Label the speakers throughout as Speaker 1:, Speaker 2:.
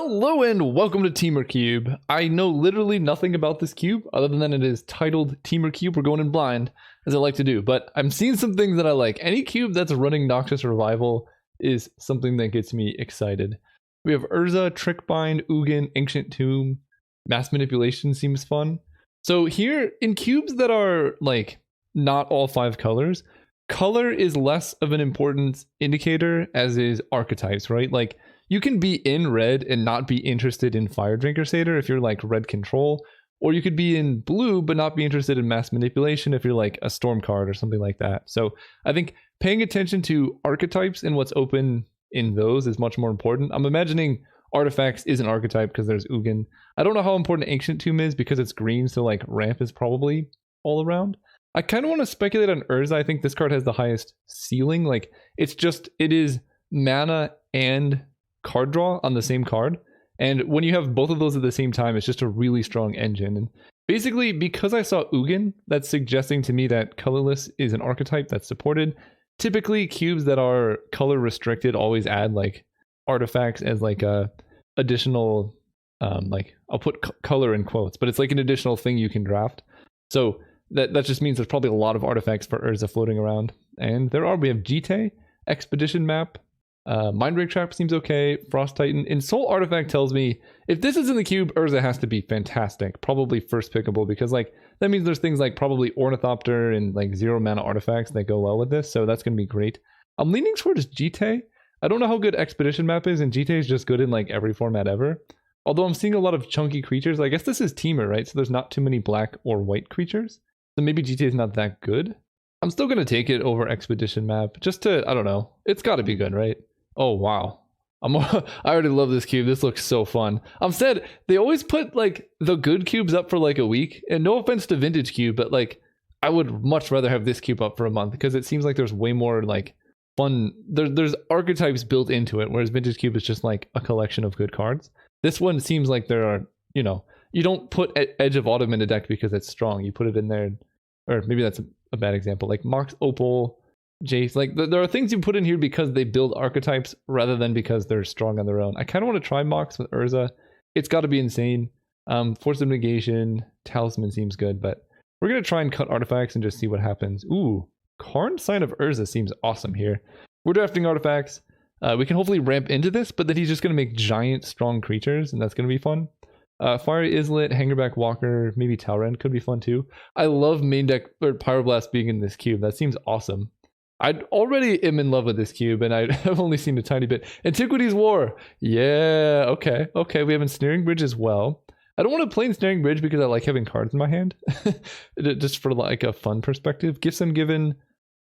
Speaker 1: Hello and welcome to Temur Cube. I know literally nothing about this cube other than it is titled Temur Cube. We're going in blind, as I like to do, but I'm seeing some things that I like. Any cube that's running Noxious Revival is something that gets me excited. We have Urza, Trickbind, Ugin, Ancient Tomb, Mass Manipulation seems fun. So here, in cubes that are like not all 5 colors, color is less of an important indicator as is archetypes, right? Like, you can be in red and not be interested in Fire Drinker Satyr if you're like red control, or you could be in blue but not be interested in Mass Manipulation if you're like a Storm card or something like that. So I think paying attention to archetypes and what's open in those is much more important. I'm imagining Artifacts is an archetype because there's Ugin. I don't know how important Ancient Tomb is because it's green, so like ramp is probably all around. I kind of want to speculate on Urza. I think this card has the highest ceiling. Like, it is mana and card draw on the same card, and when you have both of those at the same time, it's just a really strong engine. And basically, because I saw Ugin, that's suggesting to me that colorless is an archetype that's supported. Typically, cubes that are color restricted always add like artifacts as like a additional like, I'll put color in quotes, but it's like an additional thing you can draft. So that just means there's probably a lot of artifacts for Urza floating around, and we have Jite, Expedition Map, Mindbreak Trap seems okay, Frost Titan. And Soul Artifact tells me if this is in the cube, Urza has to be fantastic, probably first pickable, because like that means there's things like probably Ornithopter and like 0 mana artifacts that go well with this, so that's going to be great. I'm leaning towards Jite. I don't know how good Expedition Map is, and Jite is just good in like every format ever. Although I'm seeing a lot of chunky creatures. I guess this is Temur, right? So there's not too many black or white creatures. So maybe Jite is not that good. I'm still going to take it over Expedition Map just to, I don't know. It's got to be good, right? Oh, wow. I already love this cube. This looks so fun. I'm sad they always put like the good cubes up for like a week. And no offense to Vintage Cube, but like I would much rather have this cube up for a month because it seems like there's way more like fun. There's archetypes built into it, whereas Vintage Cube is just like a collection of good cards. This one seems like there are, you don't put Edge of Autumn in a deck because it's strong. You put it in there, or maybe that's a bad example. Like Mox Opal, Jace, like there are things you put in here because they build archetypes rather than because they're strong on their own. I kind of want to try Mox with Urza. It's got to be insane. Force of Negation, Talisman seems good, but we're going to try and cut artifacts and just see what happens. Ooh, Karn Sign of Urza seems awesome here. We're drafting artifacts. We can hopefully ramp into this, but then he's just going to make giant, strong creatures, and that's going to be fun. Fiery Islet, Hangerback Walker, maybe Talrend could be fun too. I love main deck or Pyroblast being in this cube. That seems awesome. I already am in love with this cube, and I've only seen a tiny bit. Antiquities War. Yeah, okay. We have Ensnaring Bridge as well. I don't want to play Ensnaring Bridge because I like having cards in my hand. Just for like a fun perspective. Gifts Ungiven.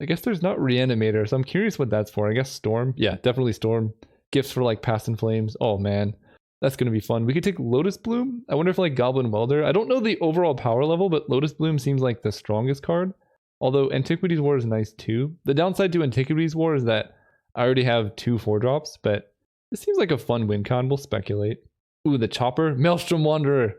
Speaker 1: I guess there's not Reanimator, so I'm curious what that's for. I guess Storm. Yeah, definitely Storm. Gifts for like Past in Flames. Oh man, that's going to be fun. We could take Lotus Bloom. I wonder if like Goblin Welder. I don't know the overall power level, but Lotus Bloom seems like the strongest card. Although Antiquities War is nice too. The downside to Antiquities War is that I already have 2 4-drops, but it seems like a fun win con. We'll speculate. Ooh, the Chopper. Maelstrom Wanderer.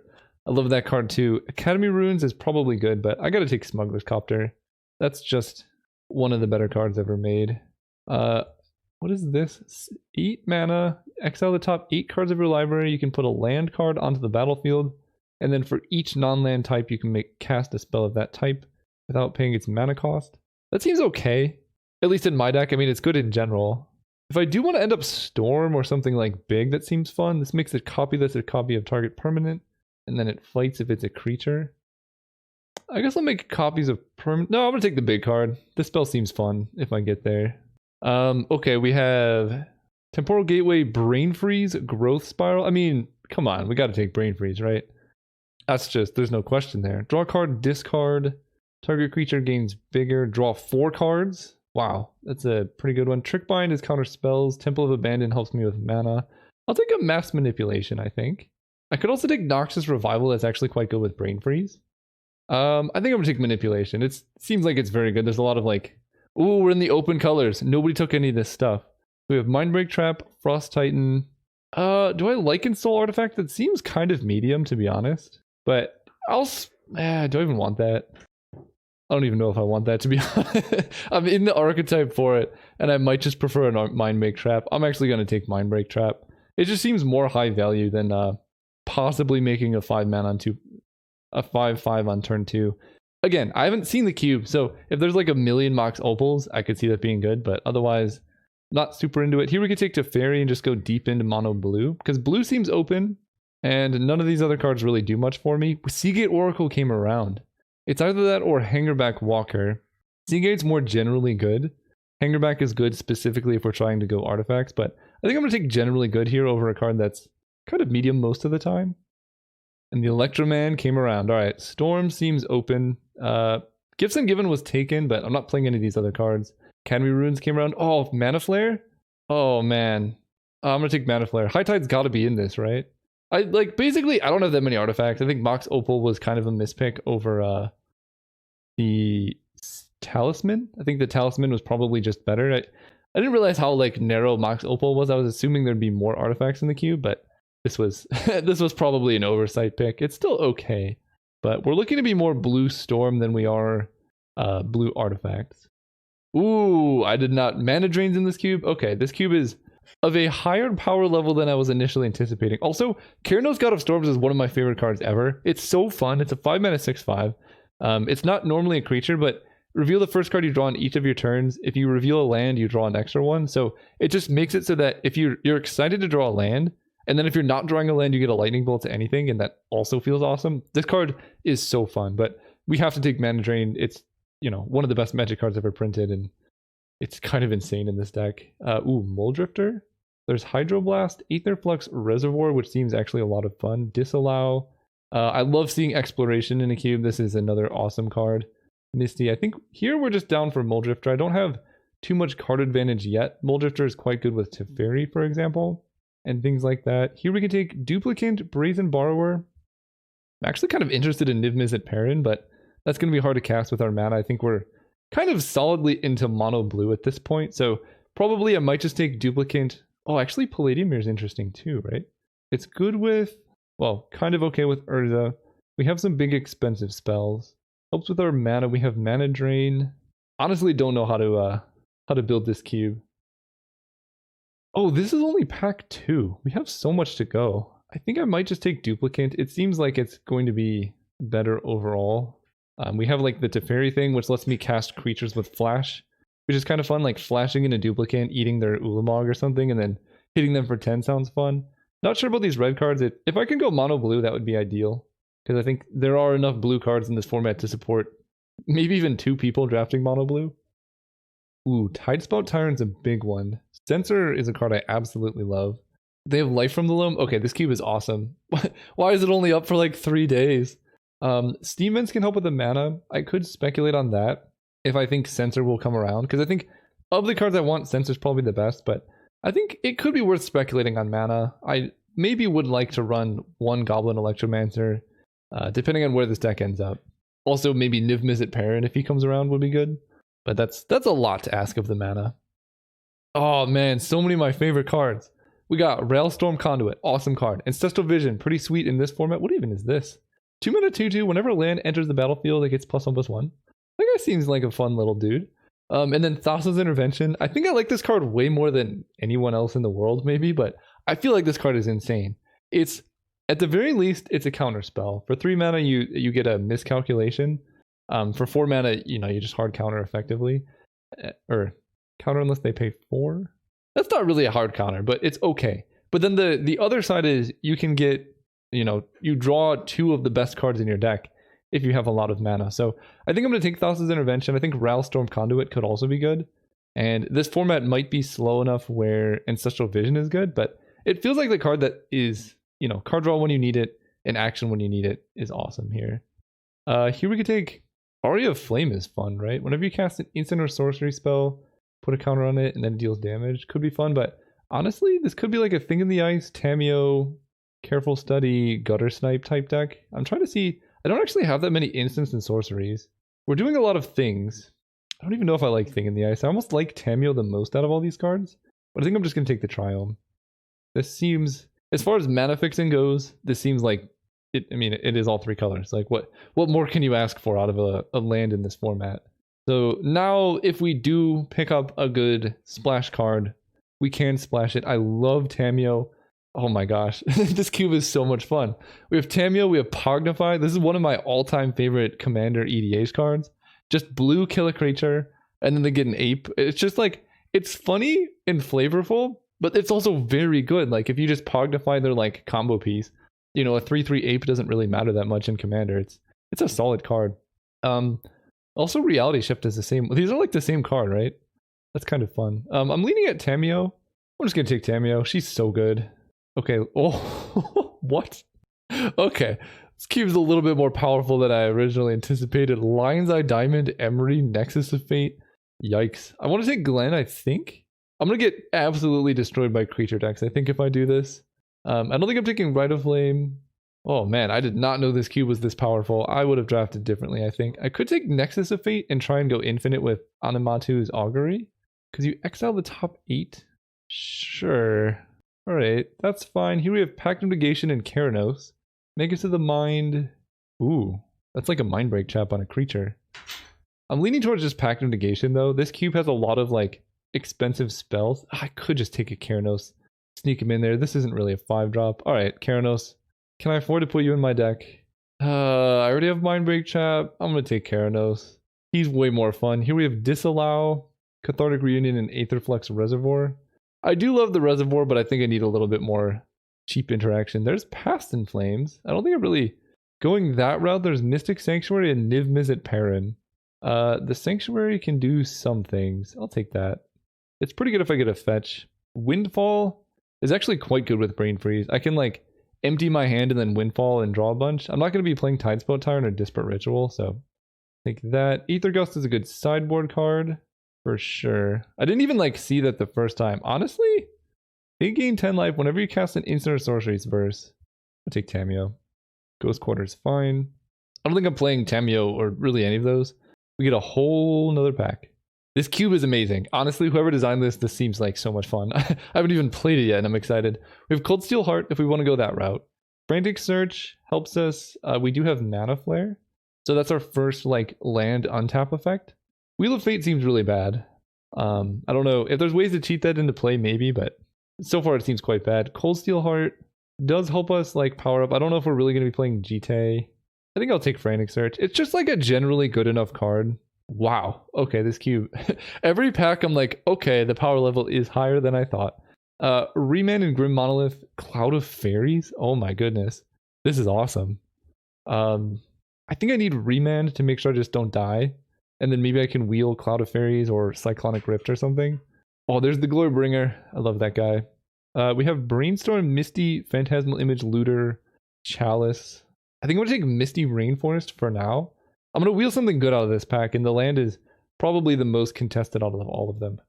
Speaker 1: I love that card too. Academy Runes is probably good, but I gotta take Smuggler's Copter. That's just one of the better cards ever made. What is this? 8 mana. Exile the top 8 cards of your library. You can put a land card onto the battlefield. And then for each non-land type, you can cast a spell of that type without paying its mana cost. That seems okay, at least in my deck. I mean, it's good in general. If I do want to end up Storm or something like big, that seems fun. This makes it copyless, a copy of target permanent, and then it fights if it's a creature. I guess I'll make copies of permanent. No, I'm gonna take the big card. This spell seems fun if I get there. Okay, we have Temporal Gateway, Brain Freeze, Growth Spiral. I mean, come on, we got to take Brain Freeze, right? That's just, there's no question there. Draw a card, discard. Target creature gains bigger. Draw 4 cards. Wow, that's a pretty good one. Trickbind is counter spells. Temple of Abandon helps me with mana. I'll take a Mass Manipulation, I think. I could also take Noxious Revival. That's actually quite good with Brain Freeze. I think I'm going to take Manipulation. It seems like it's very good. There's a lot of like, ooh, we're in the open colors. Nobody took any of this stuff. We have Mindbreak Trap, Frost Titan. Do I like Soul Artifact? That seems kind of medium, to be honest. But do I even want that? I don't even know if I want that, to be honest. I'm in the archetype for it, and I might just prefer a Mindbreak Trap. I'm actually going to take Mindbreak Trap. It just seems more high value than possibly making a 5-mana on a 5/5 on turn 2. Again, I haven't seen the cube, so if there's like a million Mox Opals, I could see that being good, but otherwise, not super into it. Here we could take Teferi and just go deep into mono blue, because blue seems open, and none of these other cards really do much for me. Seagate Oracle came around. It's either that or Hangerback Walker. Seagate's more generally good. Hangerback is good specifically if we're trying to go artifacts, but I think I'm going to take generally good here over a card that's kind of medium most of the time. And the Electroman came around. All right, Storm seems open. Gifts Ungiven was taken, but I'm not playing any of these other cards. Academy Runes came around. Oh, Mana Flare? Oh, man. I'm going to take Mana Flare. High Tide's got to be in this, right? Basically, I don't have that many artifacts. I think Mox Opal was kind of a mispick over the Talisman. I think the Talisman was probably just better. I didn't realize how narrow Mox Opal was. I was assuming there'd be more artifacts in the queue, but this was this was probably an oversight pick. It's still okay, but we're looking to be more blue Storm than we are blue artifacts. Ooh, I did not. Mana Drains in this cube? Okay, this cube is of a higher power level than I was initially anticipating. Also, Keranos God of Storms is one of my favorite cards ever. It's so fun. It's a 5-mana 6/5. It's not normally a creature, but reveal the first card you draw on each of your turns. If you reveal a land, you draw an extra one. So it just makes it so that if you're excited to draw a land, and then if you're not drawing a land, you get a lightning bolt to anything, and that also feels awesome. This card is so fun, but we have to take Mana Drain. It's, one of the best Magic cards ever printed, and it's kind of insane in this deck. Muldrifter. There's Hydroblast, Aetherflux Reservoir, which seems actually a lot of fun. Disallow. I love seeing Exploration in a cube. This is another awesome card. Misty. I think here we're just down for Muldrifter. I don't have too much card advantage yet. Muldrifter is quite good with Teferi, for example, and things like that. Here we can take Duplicant, Brazen Borrower. I'm actually kind of interested in Niv Mizzet Perrin, but that's going to be hard to cast with our mana. I think we're kind of solidly into mono blue at this point, so probably I might just take Duplicant. Oh, actually Palladium Mirror is interesting too, right? It's good with, well, kind of okay with Urza. We have some big expensive spells. Helps with our mana. We have Mana Drain. Honestly, don't know how to build this cube. Oh, this is only pack 2. We have so much to go. I think I might just take Duplicant. It seems like it's going to be better overall. We have the Teferi thing, which lets me cast creatures with Flash, which is kind of fun. Flashing in a Duplicant, eating their Ulamog or something, and then hitting them for 10 sounds fun. Not sure about these red cards. If I can go mono blue, that would be ideal, because I think there are enough blue cards in this format to support maybe even 2 people drafting mono blue. Ooh, Tidespout Tyrant's a big one. Censor is a card I absolutely love. They have Life from the Loam. Okay, this cube is awesome. Why is it only up for 3 days? Steam Vents can help with the mana. I could speculate on that if I think Censor will come around, because I think of the cards I want, Censor's probably the best, but I think it could be worth speculating on mana. I maybe would like to run 1 Goblin Electromancer, depending on where this deck ends up. Also, maybe Niv Mizzet Perrin if he comes around would be good, but that's a lot to ask of the mana. Oh man, so many of my favorite cards. We got Railstorm Conduit, awesome card. Ancestral Vision, pretty sweet in this format. What even is this? 2 mana 2/2, whenever a land enters the battlefield, it gets +1/+1. That guy seems like a fun little dude. And then Thassa's Intervention. I think I like this card way more than anyone else in the world, maybe, but I feel like this card is insane. It's, at the very least, it's a counter spell. For 3 mana, you get a miscalculation. For 4 mana, you just hard counter effectively. Or counter unless they pay 4. That's not really a hard counter, but it's okay. But then the other side is you can get, you draw 2 of the best cards in your deck if you have a lot of mana. So I think I'm going to take Thassa's Intervention. I think Railstorm Conduit could also be good. And this format might be slow enough where Ancestral Vision is good, but it feels like the card that is, card draw when you need it and action when you need it is awesome here. Here we could take Aria of Flame is fun, right? Whenever you cast an instant or sorcery spell, put a counter on it and then it deals damage. Could be fun, but honestly, this could be like a Thing in the Ice, Tameo, Careful Study, Gutter Snipe type deck. I'm trying to see. I don't actually have that many instants and sorceries. We're doing a lot of things. I don't even know if I like Thing in the Ice. I almost like Tameo the most out of all these cards, but I think I'm just going to take the Triome. This seems, as far as mana fixing goes, this seems like, it is all 3 colors. What more can you ask for out of a land in this format? So now if we do pick up a good splash card, we can splash it. I love Tameo. Oh my gosh. This cube is so much fun. We have Tamiyo, we have Pognify. This is one of my all-time favorite Commander EDH cards. Just blue, kill a creature, and then they get an ape. It's just like, it's funny and flavorful, but it's also very good. Like if you just Pognify their like combo piece, you know, a 3/3 ape doesn't really matter that much in Commander. It's a solid card. Also Reality Shift is the same. These are like the same card, right? That's kind of fun. I'm leaning at Tamiyo. I'm just gonna take Tamiyo. She's so good. Okay. Oh, what? Okay. This cube's a little bit more powerful than I originally anticipated. Lion's Eye Diamond, Emery, Nexus of Fate. Yikes. I want to take Glenn, I think. I'm going to get absolutely destroyed by creature decks, I think, if I do this. I don't think I'm taking Rite of Flame. Oh man, I did not know this cube was this powerful. I would have drafted differently, I think. I could take Nexus of Fate and try and go infinite with Anamatu's Augury. Because you exile the top 8. Sure. Alright, that's fine. Here we have Pact of Negation and Keranos. Make it to the mind. Ooh, that's like a mind break trap on a creature. I'm leaning towards just Pact of Negation though. This cube has a lot of like expensive spells. I could just take a Keranos, sneak him in there. This isn't really a 5-drop. Alright, Keranos. Can I afford to put you in my deck? I already have mind break trap. I'm gonna take Keranos. He's way more fun. Here we have Disallow, Cathartic Reunion, and Aetherflux Reservoir. I do love the Reservoir, but I think I need a little bit more cheap interaction. There's Past in Flames. I don't think I'm really going that route. There's Mystic Sanctuary and Niv Mizzet Perrin. The Sanctuary can do some things. I'll take that. It's pretty good if I get a fetch. Windfall is actually quite good with Brain Freeze. I can like empty my hand and then Windfall and draw a bunch. I'm not going to be playing Tidespot Tyrant or Disparate Ritual, so I think that. Aether Gust is a good sideboard card. For sure. I didn't even like see that the first time. Honestly, they gain 10 life whenever you cast an instant or sorcery's verse. I'll take Tamiyo. Ghost Quarter's fine. I don't think I'm playing Tamiyo or really any of those. We get a whole nother pack. This cube is amazing. Honestly, whoever designed this seems like so much fun. I haven't even played it yet and I'm excited. We have Cold Steel Heart if we want to go that route. Frantic Search helps us. We do have Mana Flare. So that's our first like land untap effect. Wheel of Fate seems really bad. I don't know if there's ways to cheat that into play, maybe, but so far it seems quite bad. Cold Steel Heart does help us like power up. I don't know if we're really going to be playing GT. I think I'll take Frantic Search. It's just like a generally good enough card. Wow. Okay, this cube. Every pack I'm like, okay, the power level is higher than I thought. Remand and Grim Monolith, Cloud of Fairies. Oh my goodness. This is awesome. I think I need Remand to make sure I just don't die. And then maybe I can wheel Cloud of Fairies or Cyclonic Rift or something. Oh, there's the Glorybringer. I love that guy. We have Brainstorm, Misty, Phantasmal Image, Looter, Chalice. I think I'm going to take Misty Rainforest for now. I'm going to wheel something good out of this pack, and the land is probably the most contested out of all of them.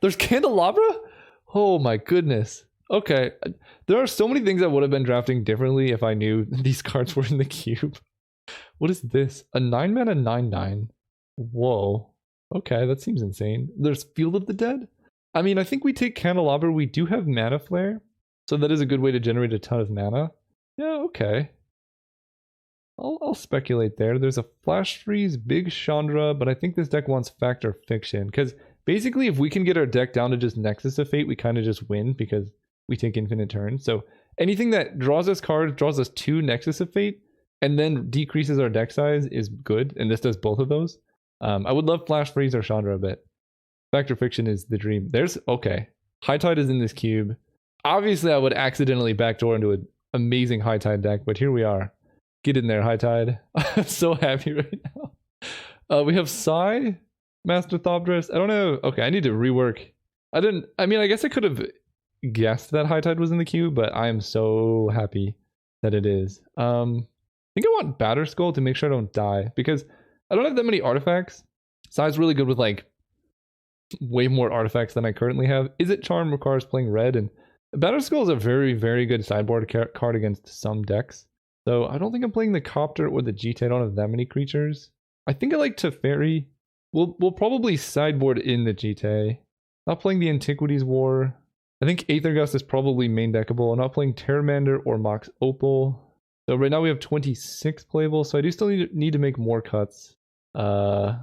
Speaker 1: There's Candelabra? Oh my goodness. Okay. There are so many things I would have been drafting differently if I knew these cards were in the cube. What is this? A 9-mana 9/9. Whoa. Okay, that seems insane. There's Field of the Dead? I mean, I think we take Candelabra. We do have Mana Flare, so that is a good way to generate a ton of mana. Yeah, okay. I'll speculate there. There's a Flash Freeze, Big Chandra, but I think this deck wants Fact or Fiction, because basically if we can get our deck down to just Nexus of Fate, we kind of just win because we take infinite turns. So anything that draws us cards, draws us 2 Nexus of Fate, and then decreases our deck size is good, and this does both of those. I would love Flash Freeze or Chandra a bit. Fact or Fiction is the dream. There's, okay. High Tide is in this cube. Obviously, I would accidentally backdoor into an amazing High Tide deck, but here we are. Get in there, High Tide. I'm so happy right now. We have Psy, Master Thopterist. I don't know. Okay, I need to rework. I mean, I guess I could have guessed that High Tide was in the queue, but I am so happy that it is. I think I want Batterskull to make sure I don't die, because I don't have that many artifacts. Psy's really good with like way more artifacts than I currently have. Is It Charm requires playing red, and Batterskull is a very, very good sideboard card against some decks. So I don't think I'm playing the Copter or the GT. I don't have that many creatures. I think I like Teferi. We'll probably sideboard in the GT. Not playing the Antiquities War. I think Aether Gust is probably main deckable. I'm not playing Terramander or Mox Opal. So right now we have 26 playable, so I do still need to make more cuts. I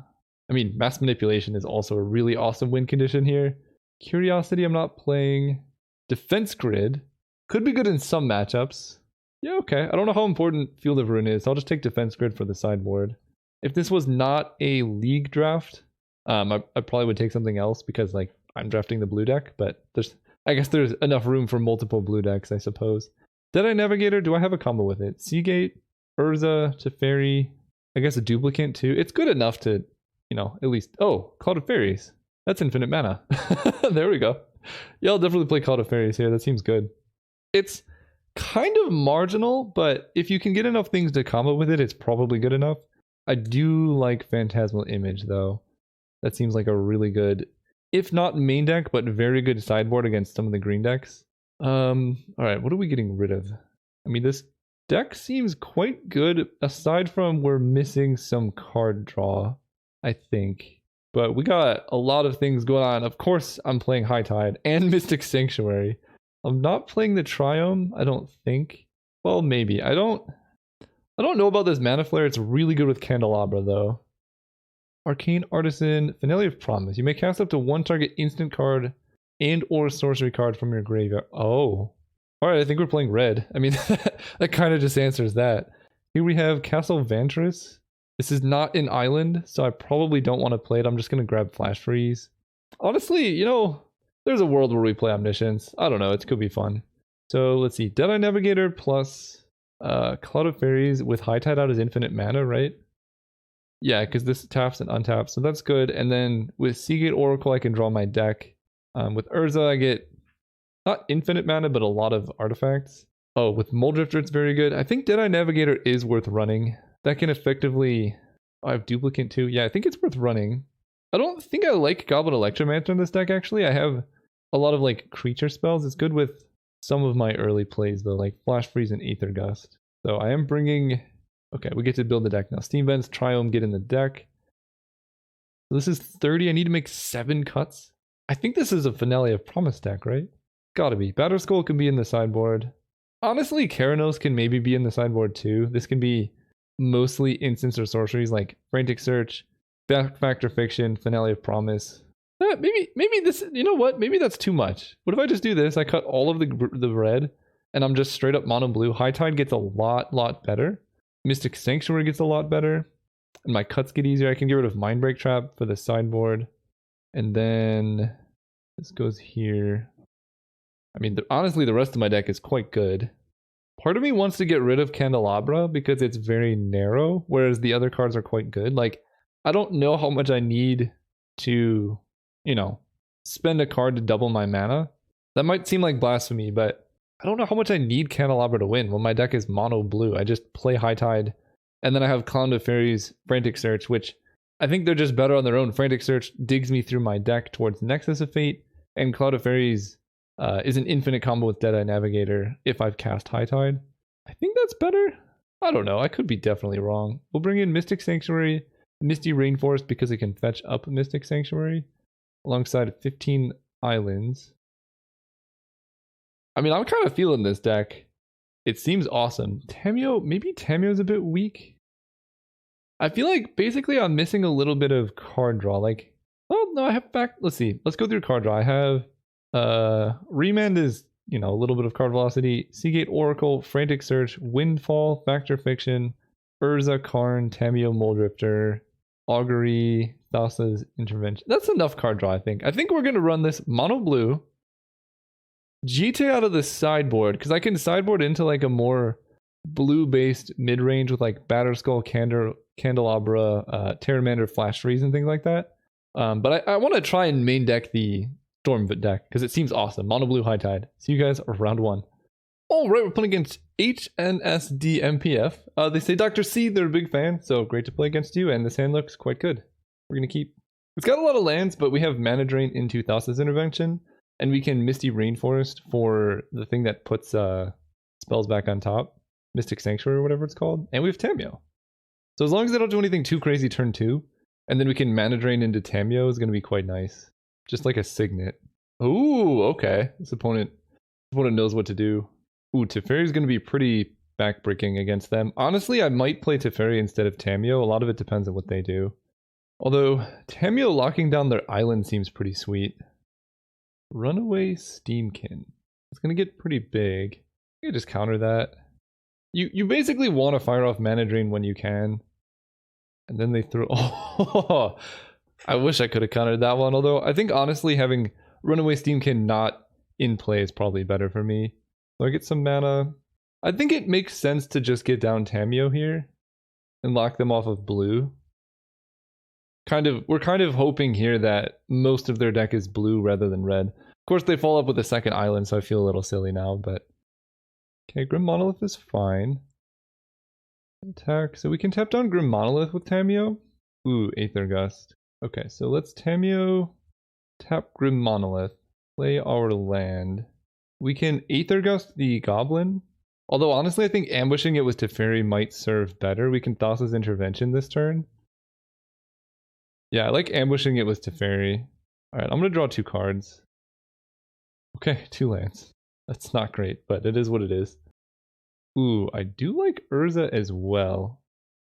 Speaker 1: mean, Mass Manipulation is also a really awesome win condition here. Curiosity I'm not playing. Defense Grid. Could be good in some matchups. Yeah, okay. I don't know how important Field of Ruin is. I'll just take Defense Grid for the sideboard. If this was not a league draft, I probably would take something else because like I'm drafting the blue deck, but I guess there's enough room for multiple blue decks, I suppose. Deadeye Navigator, do I have a combo with it? Seagate, Urza, Teferi, I guess a duplicate too. It's good enough to, you know, at least... Oh, Cloud of Fairies. That's infinite mana. There we go. Yeah, I'll definitely play Cloud of Fairies here. That seems good. It's kind of marginal, but if you can get enough things to combo with it, it's probably good enough. I do like Phantasmal Image, though. That seems like a really good, if not main deck, but very good sideboard against some of the green decks. Alright, what are we getting rid of? I mean, this deck seems quite good, aside from we're missing some card draw, I think. But we got a lot of things going on. Of course, I'm playing High Tide and Mystic Sanctuary. I'm not playing the Triome, I don't think. Well, maybe. I don't know about this Mana Flare. It's really good with Candelabra, though. Arcane Artisan, Finale of Promise. You may cast up to one target instant card and or sorcery card from your graveyard. Oh. Alright, I think we're playing red. I mean, that kind of just answers that. Here we have Castle Vantress. This is not an island, so I probably don't want to play it. I'm just going to grab Flash Freeze. Honestly, you know, there's a world where we play Omniscience. I don't know, it could be fun. So let's see, Deadeye Navigator plus Cloud of Fairies with High Tide out as infinite mana, right? Yeah, because this taps and untaps, so that's good. And then with Seagate Oracle, I can draw my deck. With Urza, I get not infinite mana, but a lot of artifacts. Oh, with Muldrifter, it's very good. I think Deadeye Navigator is worth running. That can effectively... Oh, I have Duplicate too. Yeah, I think it's worth running. I don't think I like Goblin Electromancer in this deck, actually. I have a lot of, like, creature spells. It's good with some of my early plays, though, like Flash Freeze and Aether Gust. So I am bringing... Okay, we get to build the deck now. Steam Vents, Triome get in the deck. So this is 30. I need to make 7 cuts. I think this is a Finale of Promise deck, right? Gotta be. Batterskull can be in the sideboard. Honestly, Keranos can maybe be in the sideboard too. This can be mostly instants or sorceries like Frantic Search, Factor Fiction, Finale of Promise. Maybe this, you know what? Maybe that's too much. What if I just do this? I cut all of the red and I'm just straight up mono blue. High Tide gets a lot better. Mystic Sanctuary gets a lot better. And my cuts get easier. I can get rid of Mindbreak Trap for the sideboard. And then this goes here. I mean, honestly, the rest of my deck is quite good. Part of me wants to get rid of Candelabra because it's very narrow, whereas the other cards are quite good. Like, I don't know how much I need to, you know, spend a card to double my mana. That might seem like blasphemy, but I don't know how much I need Candelabra to win when my deck is mono blue. I just play High Tide, and then I have Cloud of Fairies, Frantic Search, which I think they're just better on their own. Frantic Search digs me through my deck towards Nexus of Fate, and Cloud of Fairies is an infinite combo with Deadeye Navigator if I've cast High Tide. I think that's better. I don't know. I could be definitely wrong. We'll bring in Mystic Sanctuary, Misty Rainforest because it can fetch up Mystic Sanctuary alongside 15 islands. I mean, I'm kind of feeling this deck. It seems awesome. Tameo, maybe Tameo's a bit weak. I feel like basically I'm missing a little bit of card draw. Like, oh no, I have back. Let's see. Let's go through card draw. I have Remand is, you know, a little bit of card velocity. Seagate Oracle, Frantic Search, Windfall, Factor Fiction, Urza, Karn, Tameo, Muldrifter, Augury, Thassa's Intervention. That's enough card draw, I think. I think we're gonna run this mono blue. GT out of the sideboard, because I can sideboard into like a more blue-based mid-range with like Batterskull, Candelabra, Terramander, Flash Freeze, and things like that. But I want to try and main deck the Stormvit deck, because it seems awesome. Mono blue, High Tide. See you guys round 1. Alright, we're playing against HNSD MPF. They say Dr. C, they're a big fan, so great to play against you, and this hand looks quite good. We're going to keep... It's got a lot of lands, but we have Mana Drain into Thassa's Intervention. And we can Misty Rainforest for the thing that puts spells back on top. Mystic Sanctuary or whatever it's called. And we have Tameo. So as long as they don't do anything too crazy turn 2, and then we can Mana Drain into Tameo is going to be quite nice. Just like a Signet. Ooh, okay. This opponent knows what to do. Ooh, Teferi is going to be pretty backbreaking against them. Honestly, I might play Teferi instead of Tameo. A lot of it depends on what they do. Although, Tameo locking down their island seems pretty sweet. Runaway Steamkin. It's going to get pretty big. You just counter that. You basically want to fire off mana drain when you can. And then they throw... Oh, I wish I could have countered that one. Although I think honestly having Runaway Steamkin not in play is probably better for me. So I get some mana. I think it makes sense to just get down Tamiyo here and lock them off of blue. We're kind of hoping here that most of their deck is blue rather than red. Of course they fall up with a second island, so I feel a little silly now, but... Okay, Grim Monolith is fine. Attack, so we can tap down Grim Monolith with Tamiyo. Ooh, Aether Gust. Okay, so let's Tamiyo, tap Grim Monolith, play our land. We can Aether Gust the Goblin. Although honestly I think ambushing it with Teferi might serve better. We can Thassa's Intervention this turn. Yeah, I like ambushing it with Teferi. Alright, I'm gonna draw 2 cards. Okay, 2 lands. That's not great, but it is what it is. Ooh, I do like Urza as well.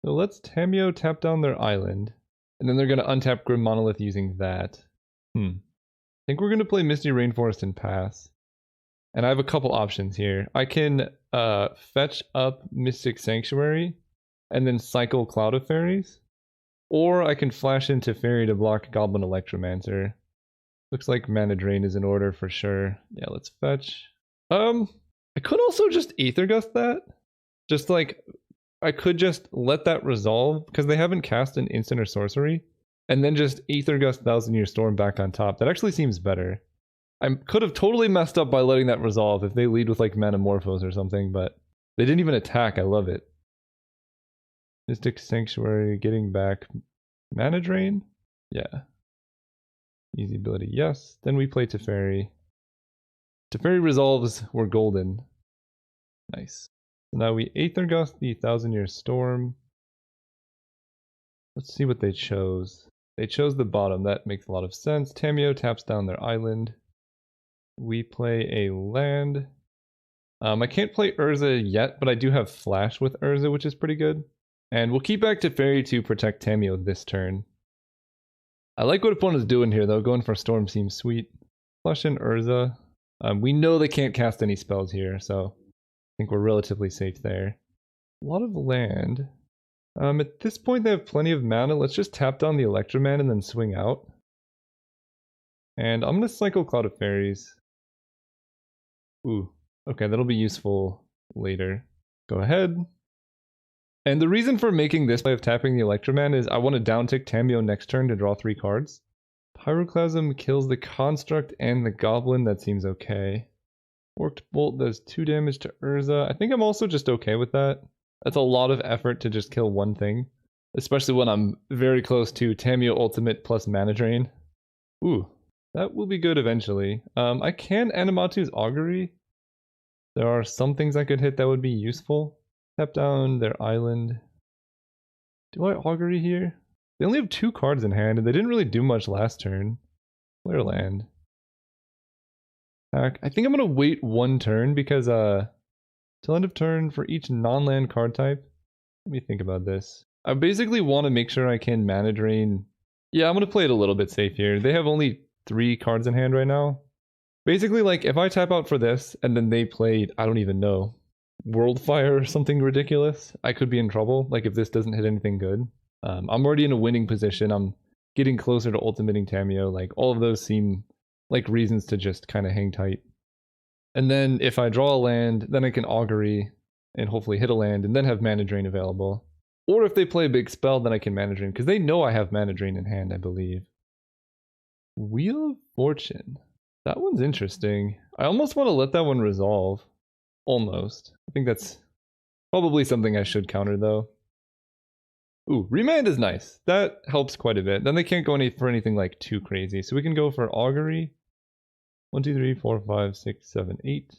Speaker 1: So let's Tamiyo tap down their island. And then they're going to untap Grim Monolith using that. I think we're going to play Misty Rainforest and pass. And I have a couple options here. I can fetch up Mystic Sanctuary and then cycle Cloud of Fairies. Or I can flash into Fairy to block Goblin Electromancer. Looks like mana drain is in order for sure. Yeah, let's fetch. I could also just Aether Gust that. Just like, I could just let that resolve, because they haven't cast an instant or sorcery, and then just Aether Gust Thousand Year Storm back on top. That actually seems better. I could have totally messed up by letting that resolve if they lead with like Manamorphose or something, but they didn't even attack. I love it. Mystic Sanctuary, getting back mana drain? Yeah. Easy ability, yes. Then we play Teferi. Teferi resolves, we're golden. Nice. So now we Aether Gust the Thousand Year Storm. Let's see what they chose. They chose the bottom, that makes a lot of sense. Tamiyo taps down their island. We play a land. I can't play Urza yet, but I do have Flash with Urza, which is pretty good. And we'll keep back Teferi to protect Tamiyo this turn. I like what opponent's doing here though, going for Storm seems sweet. Flush in Urza. We know they can't cast any spells here, so I think we're relatively safe there. A lot of land. At this point they have plenty of mana. Let's just tap down the Electroman and then swing out. And I'm going to cycle Cloud of Fairies. Ooh, okay, that'll be useful later. Go ahead. And the reason for making this play of tapping the Electroman is I want to downtick Tamiyo next turn to draw 3 cards. Pyroclasm kills the Construct and the Goblin, that seems okay. Forked Bolt does 2 damage to Urza. I think I'm also just okay with that. That's a lot of effort to just kill one thing. Especially when I'm very close to Tamiyo Ultimate plus Mana Drain. Ooh, that will be good eventually. I can Animatu's Augury. There are some things I could hit that would be useful. Tap down their island. Do I Augury here? They only have 2 cards in hand, and they didn't really do much last turn. Player land. I think I'm going to wait 1 turn, because till end of turn for each non-land card type. Let me think about this. I basically want to make sure I can mana drain. Yeah, I'm going to play it a little bit safe here. They have only 3 cards in hand right now. Basically, like, if I tap out for this, and then they played, I don't even know, Worldfire or something ridiculous, I could be in trouble, like if this doesn't hit anything good. I'm already in a winning position, I'm getting closer to ultimating Tamiyo, like all of those seem like reasons to just kind of hang tight. And then if I draw a land, then I can Augury and hopefully hit a land and then have Mana Drain available. Or if they play a big spell, then I can Mana Drain, because they know I have Mana Drain in hand, I believe. Wheel of Fortune. That one's interesting. I almost want to let that one resolve. Almost. I think that's probably something I should counter though. Ooh, Remand is nice. That helps quite a bit. Then they can't go for anything like too crazy. So we can go for Augury. 1, 2, 3, 4, 5, 6, 7, 8. See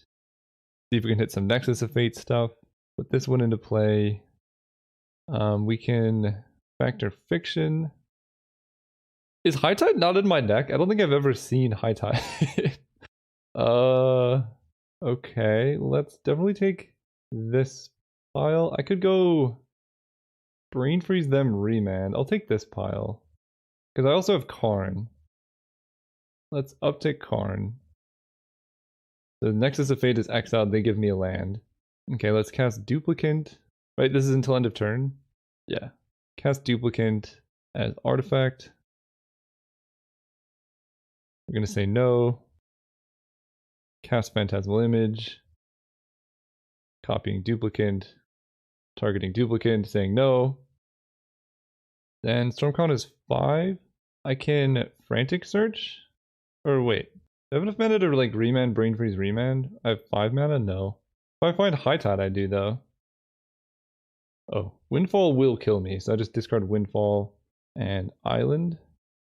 Speaker 1: if we can hit some Nexus of Fate stuff. Put this one into play. We can Factor Fiction. Is High Tide not in my deck? I don't think I've ever seen High Tide. Okay, let's definitely take this pile. I could go Brain Freeze them Remand. I'll take this pile. Because I also have Karn. Let's uptick Karn. The Nexus of Fate is exiled, they give me a land. Okay, let's cast Duplicant. Right, this is until end of turn? Yeah. Cast Duplicant as artifact. We're gonna say no. Cast Phantasmal Image. Copying Duplicant. Targeting Duplicant, saying no. Then Stormcrown is 5. I can Frantic Search? Or wait. Do I have enough mana to like remand, Brain Freeze, remand? I have 5 mana? No. If I find High Tide, I do though. Oh, Windfall will kill me, so I just discard Windfall and Island.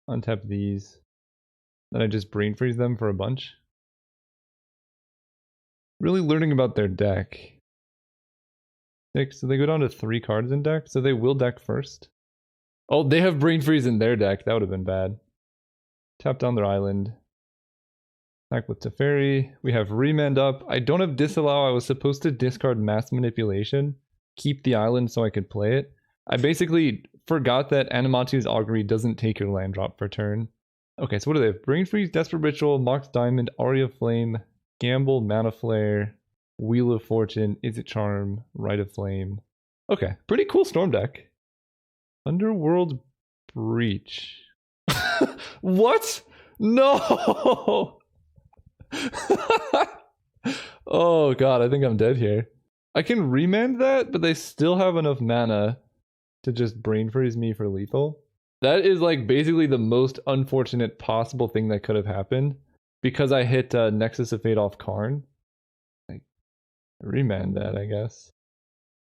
Speaker 1: Untap these. Then I just Brain Freeze them for a bunch. Really learning about their deck. 6, so they go down to 3 cards in deck, so they will deck first. Oh, they have Brain Freeze in their deck, that would have been bad. Tap down their island. Attack with Teferi. We have Remand up. I don't have Disallow. I was supposed to discard Mass Manipulation. Keep the island so I could play it. I basically forgot that Animatu's Augury doesn't take your land drop per turn. Okay, so what do they have? Brain Freeze, Desperate Ritual, Mox Diamond, Aria Flame, Gamble, Mana Flare, Wheel of Fortune, Is It Charm, Rite of Flame. Okay, pretty cool Storm deck. Underworld Breach. What? No! Oh god, I think I'm dead here. I can remand that, but they still have enough mana to just Brain Freeze me for lethal. That is like basically the most unfortunate possible thing that could have happened because I hit Nexus of Fate off Karn. Like, remand that, I guess.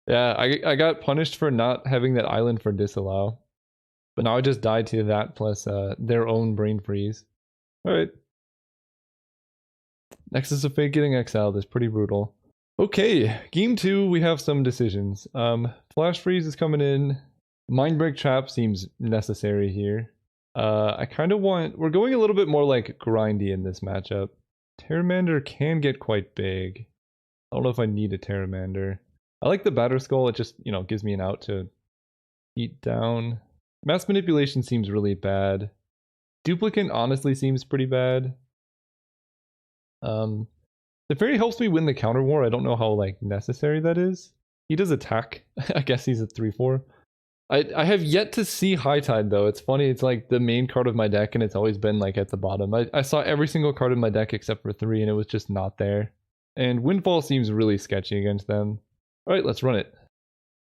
Speaker 1: Yeah, I got punished for not having that island for Disallow. But now I just died to that plus their own Brain Freeze. Alright. Nexus of Fate getting exiled is pretty brutal. Okay, game 2, we have some decisions. Flash Freeze is coming in. Mindbreak Trap seems necessary here. I kind of want... We're going a little bit more like grindy in this matchup. Terramander can get quite big. I don't know if I need a Terramander. I like the Batter Skull, it just, you know, gives me an out to eat down. Mass Manipulation seems really bad. Duplicant honestly seems pretty bad. The Fairy helps me win the counter war. I don't know how like necessary that is. He does attack. I guess he's at 3-4. I have yet to see High Tide though. It's funny, it's like the main card of my deck and it's always been like at the bottom. I saw every single card in my deck except for 3 and it was just not there. And Windfall seems really sketchy against them. Alright, let's run it.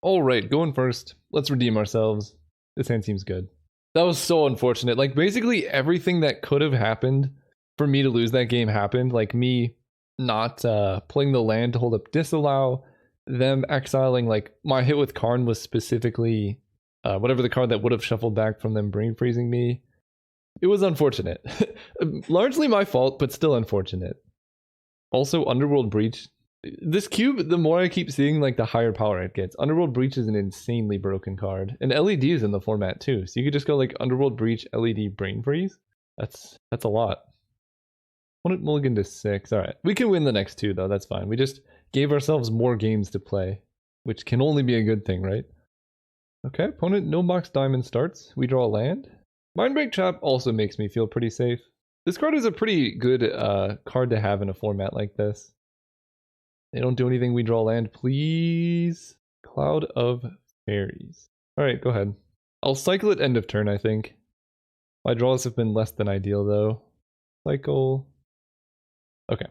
Speaker 1: Alright, going first. Let's redeem ourselves. This hand seems good. That was so unfortunate. Like basically everything that could have happened for me to lose that game happened. Like me not playing the land to hold up Disallow, them exiling, like my hit with Karn was specifically whatever the card that would have shuffled back from them Brain Freezing me. It was unfortunate. Largely my fault, but still unfortunate. Also, Underworld Breach. This cube, the more I keep seeing, like the higher power it gets. Underworld Breach is an insanely broken card. And LED is in the format too. So you could just go like Underworld Breach, LED, Brain Freeze. That's a lot. Opponent mulligan to 6. Alright. We can win the next 2 though, that's fine. We just gave ourselves more games to play. Which can only be a good thing, right? Okay, opponent no Mox Diamond starts. We draw a land. Mindbreak Trap also makes me feel pretty safe. This card is a pretty good card to have in a format like this. They don't do anything, we draw land, please. Cloud of Fairies. Alright, go ahead. I'll cycle it end of turn, I think. My draws have been less than ideal though. Cycle. Okay.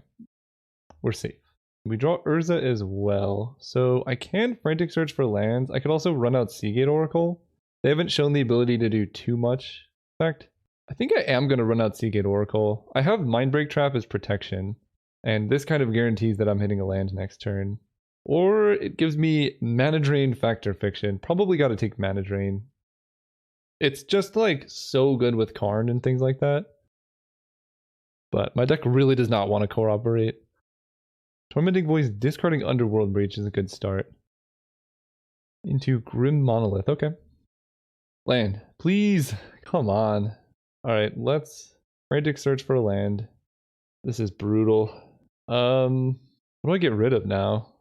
Speaker 1: We're safe. We draw Urza as well. So I can Frantic Search for lands. I could also run out Seagate Oracle. They haven't shown the ability to do too much. In fact, I think I am going to run out Seagate Oracle. I have Mindbreak Trap as protection. And this kind of guarantees that I'm hitting a land next turn. Or it gives me Mana Drain, Factor Fiction. Probably got to take Mana Drain. It's just like so good with Karn and things like that. But my deck really does not want to cooperate. Tormenting Voice, discarding Underworld Breach is a good start. Into Grim Monolith, okay. Land, please, come on. Alright, let's Frantic Search for a land. This is brutal. What do I get rid of now?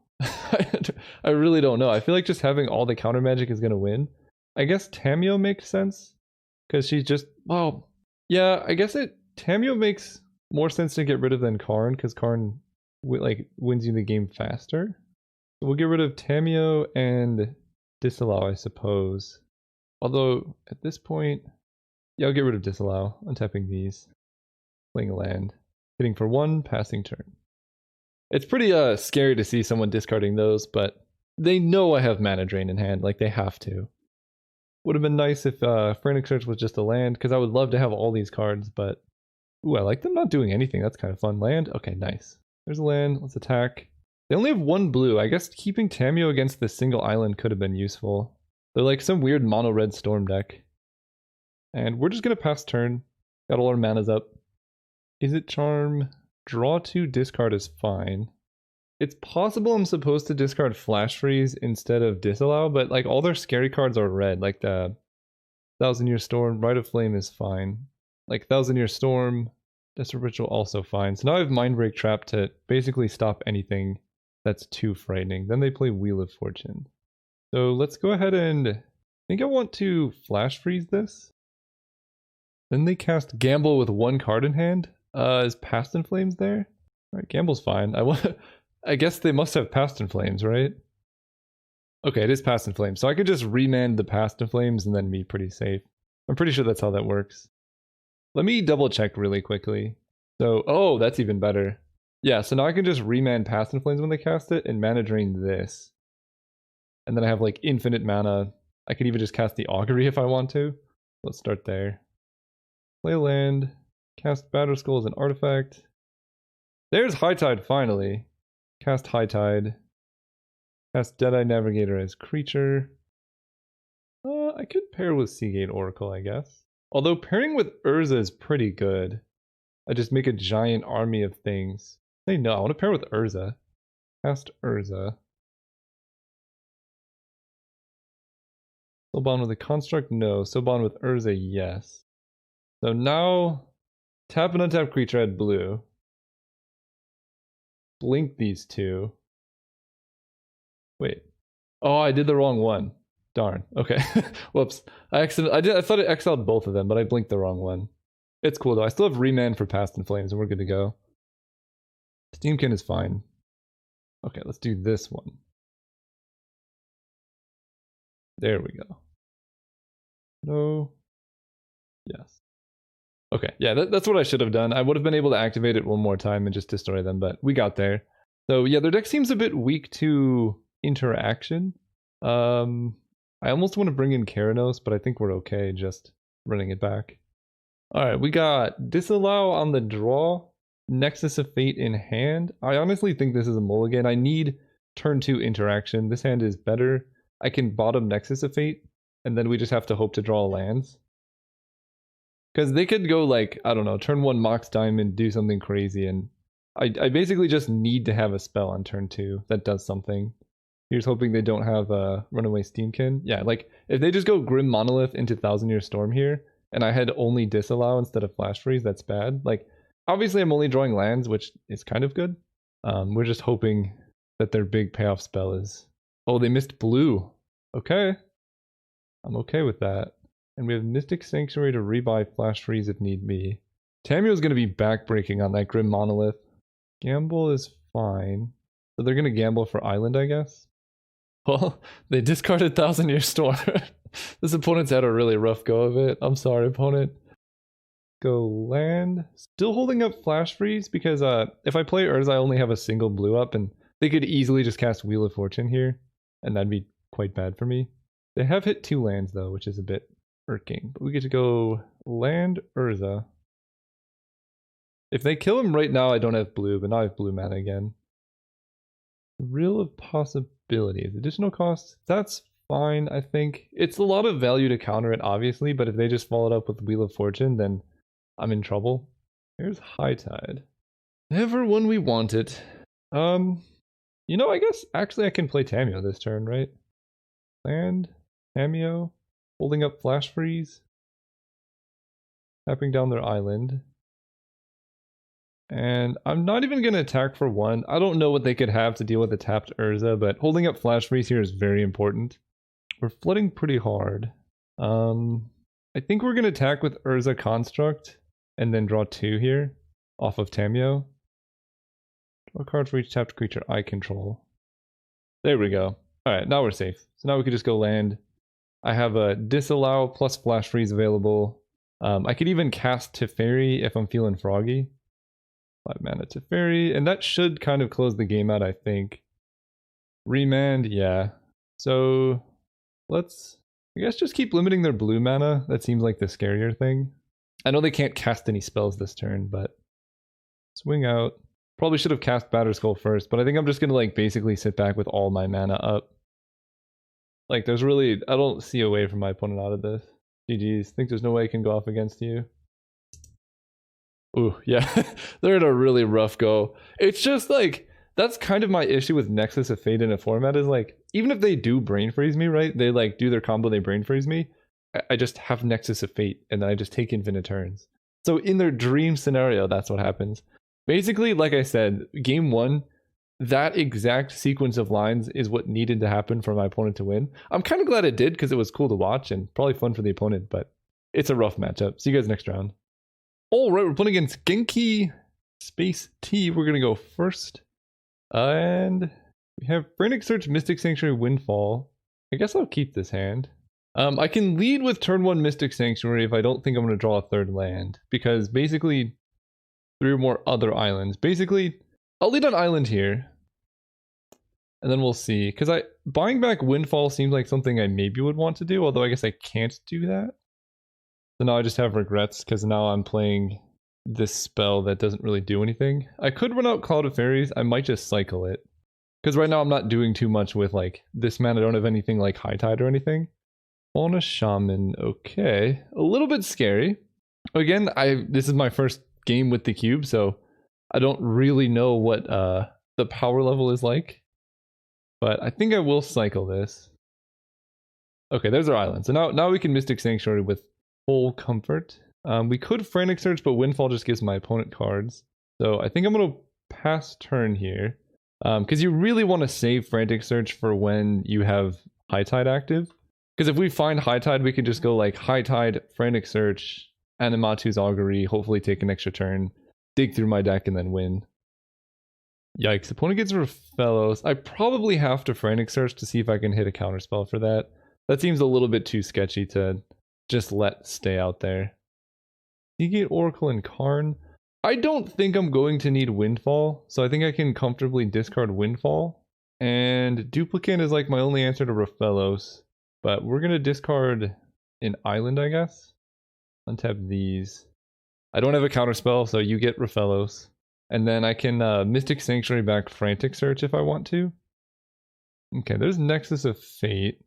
Speaker 1: I really don't know. I feel like just having all the counter magic is gonna win. I guess Tamio makes sense. Because she's just, well, yeah, I guess Tamio makes more sense to get rid of than Karn, because Karn like wins you the game faster. So we'll get rid of Tameo and Disallow, I suppose. Although at this point, yeah, I'll get rid of Disallow. Untapping these, playing a land, hitting for 1, passing turn. It's pretty scary to see someone discarding those, but they know I have Mana Drain in hand, like they have to. Would have been nice if Frantic Search was just a land, because I would love to have all these cards, but... Ooh, I like them not doing anything. That's kind of fun. Land? Okay, nice. There's a land. Let's attack. They only have 1 blue. I guess keeping Tameo against this single island could have been useful. They're like some weird mono-red storm deck. And we're just going to pass turn. Got all our manas up. Is it Charm? Draw 2, discard is fine. It's possible I'm supposed to discard Flash Freeze instead of Disallow, but like all their scary cards are red. Like the 1000-Year Storm, Rite of Flame is fine. Like 1000-Year Storm, Desperate Ritual also fine. So now I have Mindbreak Trap to basically stop anything that's too frightening. Then they play Wheel of Fortune. So let's go ahead and... I think I want to Flash Freeze this. Then they cast Gamble with 1 card in hand. Is Past in Flames there? Alright, Gamble's fine. I guess they must have Past in Flames, right? Okay, it is Past in Flames. So I could just remand the Past in Flames and then be pretty safe. I'm pretty sure that's how that works. Let me double check really quickly. So, oh, that's even better. Yeah, so now I can just remand Past in Flames when they cast it and mana drain this. And then I have like infinite mana. I could even just cast the Augury if I want to. Let's start there. Play a land. Cast Battle Skull as an artifact. There's High Tide finally. Cast High Tide. Cast Deadeye Navigator as creature. I could pair with Seagate Oracle, I guess. Although pairing with Urza is pretty good. I just make a giant army of things. Say no, I want to pair with Urza. Cast Urza. Soulbond with a construct? No. Soulbond with Urza? Yes. So now, tap an untapped creature at blue. Blink these 2. Wait. Oh, I did the wrong one. Darn. Okay. Whoops. I thought it exiled both of them, but I blinked the wrong one. It's cool though. I still have remand for Past in Flames and we're good to go. Steamkin is fine. Okay, let's do this one. There we go. No. Yes. Okay, yeah, that's what I should have done. I would have been able to activate it one more time and just destroy them, but we got there. So yeah, their deck seems a bit weak to interaction. I almost want to bring in Keranos, but I think we're okay just running it back. Alright, we got Disallow on the draw, Nexus of Fate in hand. I honestly think this is a mulligan. I need turn 2 interaction. This hand is better. I can bottom Nexus of Fate, and then we just have to hope to draw lands. Because they could go like, I don't know, turn 1 Mox Diamond, do something crazy, and I basically just need to have a spell on turn 2 that does something. Here's hoping they don't have a Runaway Steamkin. Yeah, like, if they just go Grim Monolith into 1000-Year Storm here, and I had only Disallow instead of Flash Freeze, that's bad. Like, obviously I'm only drawing lands, which is kind of good. We're just hoping that their big payoff spell is... Oh, they missed blue. Okay. I'm okay with that. And we have Mystic Sanctuary to rebuy Flash Freeze if need be. Tameo's going to be backbreaking on that Grim Monolith. Gamble is fine. So they're going to gamble for Island, I guess? Well, they discarded 1000-Year Storm. This opponent's had a really rough go of it. I'm sorry, opponent. Go land. Still holding up Flash Freeze because if I play Urza, I only have a single blue up, and they could easily just cast Wheel of Fortune here, and that'd be quite bad for me. They have hit 2 lands though, which is a bit irking. But we get to go land Urza. If they kill him right now, I don't have blue, but now I have blue mana again. Reel of Possibilities. Additional costs. That's fine, I think. It's a lot of value to counter it, obviously, but if they just follow it up with Wheel of Fortune, then I'm in trouble. Here's High Tide. Never when we want it. You know, I guess actually I can play Tameo this turn, right? Land, Tameo, holding up Flash Freeze, tapping down their island. And I'm not even going to attack for 1. I don't know what they could have to deal with a tapped Urza, but holding up Flash Freeze here is very important. We're flooding pretty hard. I think we're going to attack with Urza Construct and then draw 2 here off of Tameo. Draw a card for each tapped creature I control. There we go. Alright, now we're safe. So now we could just go land. I have a disallow plus flash freeze available. I could even cast Teferi if I'm feeling froggy. 5 mana Teferi, and that should kind of close the game out, I think. Remand, yeah. So let's, I guess, just keep limiting their blue mana. That seems like the scarier thing. I know they can't cast any spells this turn, but swing out. Probably should have cast Batterskull first, but I think I'm just gonna like basically sit back with all my mana up. Like there's really, I don't see a way for my opponent out of this. GG's, think there's no way I can go off against you. Ooh, yeah, they're in a really rough go. It's just like, that's kind of my issue with Nexus of Fate in a format is like, even if they do brain freeze me, right? They like do their combo, they brain freeze me. I just have Nexus of Fate and then I just take infinite turns. So in their dream scenario, that's what happens. Basically, like I said, game one, that exact sequence of lines is what needed to happen for my opponent to win. I'm kind of glad it did because it was cool to watch and probably fun for the opponent, but it's a rough matchup. See you guys next round. All right, we're playing against Genki Space T. We're going to go first. And we have Frantic Search, Mystic Sanctuary, Windfall. I guess I'll keep this hand. I can lead with turn 1 Mystic Sanctuary if I don't think I'm going to draw a third land. Because basically, 3 or more other islands. Basically, I'll lead on island here. And then we'll see. Because buying back Windfall seems like something I maybe would want to do. Although I guess I can't do that. So now I just have regrets because now I'm playing this spell that doesn't really do anything. I could run out Cloud of Fairies. I might just cycle it. Because right now I'm not doing too much with like this mana. I don't have anything like High Tide or anything. Fauna Shaman. Okay. A little bit scary. Again, this is my first game with the cube, so I don't really know what the power level is like. But I think I will cycle this. Okay, there's our island. So now we can Mystic Sanctuary with full comfort. We could Frantic Search, but Windfall just gives my opponent cards. So I think I'm going to pass turn here. Because you really want to save Frantic Search for when you have High Tide active. Because if we find High Tide, we can just go like High Tide, Frantic Search, Animatu's Augury, hopefully take an extra turn, dig through my deck, and then win. Yikes, opponent gets Fellows. I probably have to Frantic Search to see if I can hit a counterspell for that. That seems a little bit too sketchy to just let stay out there. Seagate, Oracle, and Karn. I don't think I'm going to need Windfall, so I think I can comfortably discard Windfall. And Duplicate is like my only answer to Rafellos. But we're going to discard an island, I guess. Untap these. I don't have a counterspell, so you get Rafellos. And then I can Mystic Sanctuary back Frantic Search if I want to. Okay, there's Nexus of Fate.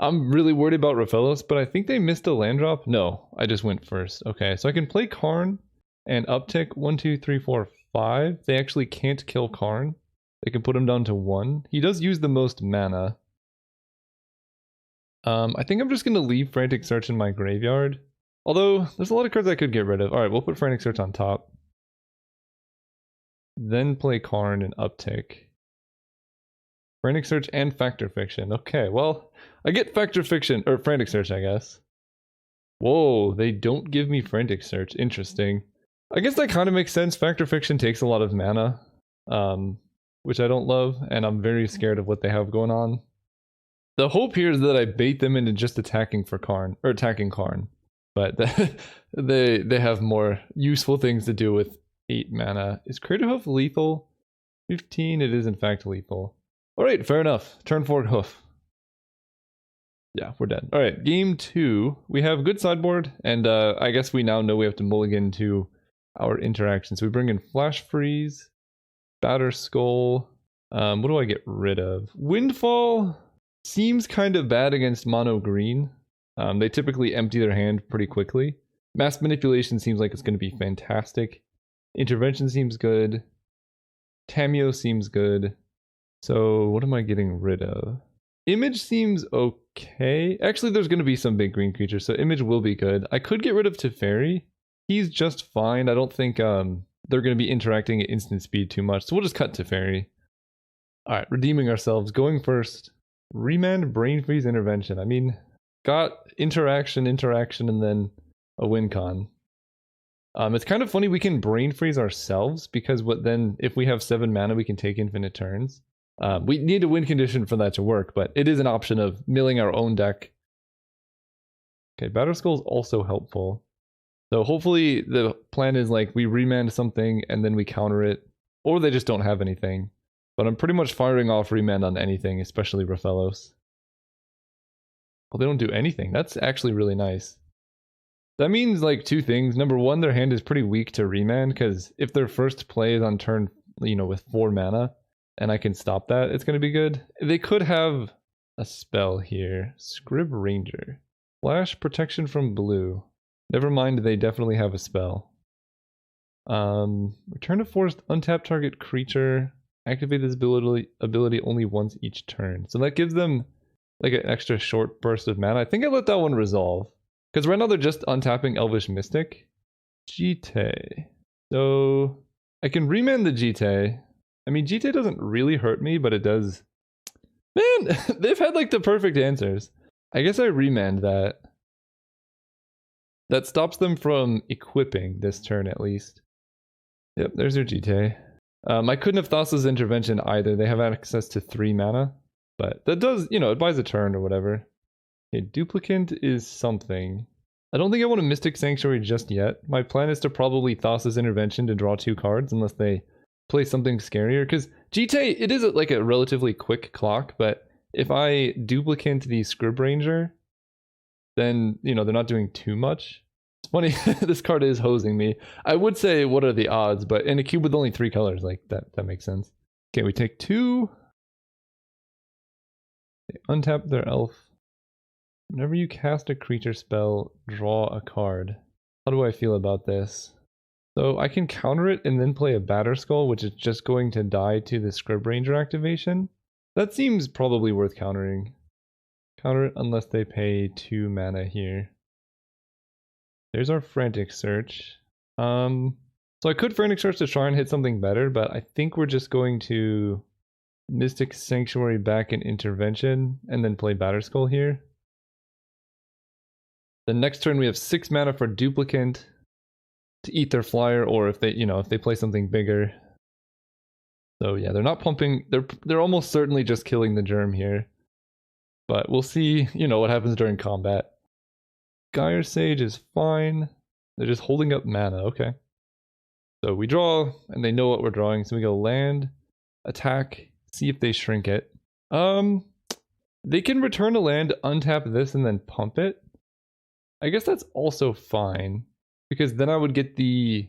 Speaker 1: I'm really worried about Rafellos, but I think they missed a land drop. No, I just went first. Okay, so I can play Karn and uptick 1, 2, 3, 4, 5. They actually can't kill Karn. They can put him down to 1. He does use the most mana. I think I'm just going to leave Frantic Search in my graveyard. Although, there's a lot of cards I could get rid of. Alright, we'll put Frantic Search on top. Then play Karn and uptick. Frantic Search and Factor Fiction. Okay, well, I get Factor Fiction, or Frantic Search, I guess. Whoa, they don't give me Frantic Search. Interesting. I guess that kind of makes sense. Factor Fiction takes a lot of mana, which I don't love, and I'm very scared of what they have going on. The hope here is that I bait them into just attacking for Karn, or attacking Karn. But they have more useful things to do with 8 mana. Is Crater Hoof lethal? 15, it is in fact lethal. Alright, fair enough. Turn 4 Hoof. Yeah, we're dead. Alright, game 2. We have good sideboard, and I guess we now know we have to mulligan to our interaction. So we bring in Flash Freeze, Batterskull. What do I get rid of? Windfall seems kind of bad against mono green. They typically empty their hand pretty quickly. Mass Manipulation seems like it's going to be fantastic. Intervention seems good. Tamiyo seems good. So what am I getting rid of? Image seems okay. Actually, there's going to be some big green creatures, so Image will be good. I could get rid of Teferi. He's just fine. I don't think they're going to be interacting at instant speed too much, so we'll just cut Teferi. Alright, redeeming ourselves. Going first. Remand, Brain Freeze, Intervention. I mean, got interaction, and then a win con. It's kind of funny we can brain freeze ourselves because if we have 7 mana we can take infinite turns. We need a win condition for that to work, but it is an option of milling our own deck. Okay, Battle Skull is also helpful. So hopefully the plan is like we remand something and then we counter it, or they just don't have anything. But I'm pretty much firing off remand on anything, especially Raphaelos. Well, they don't do anything. That's actually really nice. That means like 2 things. Number 1, their hand is pretty weak to remand because if their first play is on turn, with 4 mana, and I can stop that, it's going to be good. They could have a spell here. Scrib Ranger. Flash protection from blue. Never mind, they definitely have a spell. Return to forest, untap target creature. Activate this ability only once each turn. So that gives them like an extra short burst of mana. I think I let that one resolve. Because right now they're just untapping Elvish Mystic. Jite. So I can remand the Jite. I mean, Jite doesn't really hurt me, but it does. Man, they've had like the perfect answers. I guess I remand that. That stops them from equipping this turn at least. Yep, there's your Jite. I couldn't have Thassa's Intervention either. They have access to 3 mana. But that does, it buys a turn or whatever. Okay, Duplicant is something. I don't think I want a Mystic Sanctuary just yet. My plan is to probably Thassa's Intervention to draw 2 cards unless they play something scarier. Because Jite, it is like a relatively quick clock, but if I Duplicant the Scrib Ranger, then, they're not doing too much. It's funny, this card is hosing me. I would say, what are the odds? But in a cube with only 3 colors, like, that makes sense. Okay, we take 2. They untap their elf. Whenever you cast a creature spell, draw a card. How do I feel about this? So I can counter it and then play a Batter Skull, which is just going to die to the Scrib Ranger activation. That seems probably worth countering. Counter it unless they pay 2 mana here. There's our Frantic Search. So I could Frantic Search to try and hit something better, but I think we're just going to Mystic Sanctuary back in Intervention and then play Batter Skull here. The next turn we have 6 mana for Duplicant to eat their flyer, or if they play something bigger. So yeah, they're not pumping. They're almost certainly just killing the germ here. But we'll see, what happens during combat. Gyre Sage is fine. They're just holding up mana, okay. So we draw, and they know what we're drawing, so we go land, attack, see if they shrink it. They can return a land, untap this, and then pump it. I guess that's also fine, because then I would get the...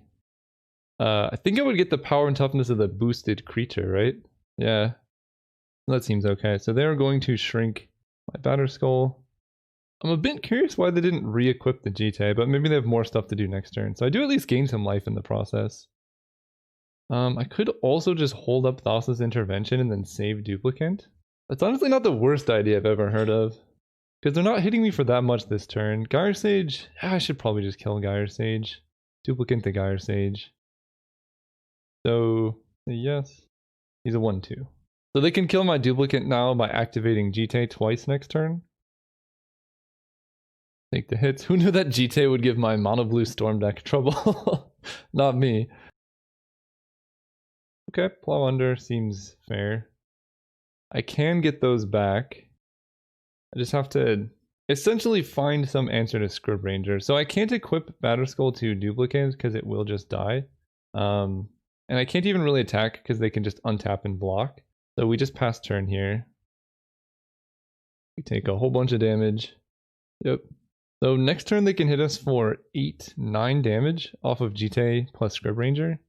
Speaker 1: I think I would get the power and toughness of the boosted creature, right? Yeah. That seems okay. So they're going to shrink my Batter Skull. I'm a bit curious why they didn't re-equip the Jite, but maybe they have more stuff to do next turn. So I do at least gain some life in the process. I could also just hold up Thassa's Intervention and then save Duplicant. That's honestly not the worst idea I've ever heard of. Because they're not hitting me for that much this turn. Gyre Sage, I should probably just kill Gyre Sage. Duplicant the Gyre Sage. So, yes. He's a 1-2. So they can kill my Duplicant now by activating Jite twice next turn. Take the hits. Who knew that Jite would give my mono blue storm deck trouble? Not me. Okay, Plow Under seems fair. I can get those back. I just have to essentially find some answer to Scrib Ranger. So I can't equip Batter Skull to Duplicant because it will just die. And I can't even really attack because they can just untap and block. So we just pass turn here. We take a whole bunch of damage. Yep. So next turn they can hit us for 8-9 damage off of Jite plus Scrib Ranger.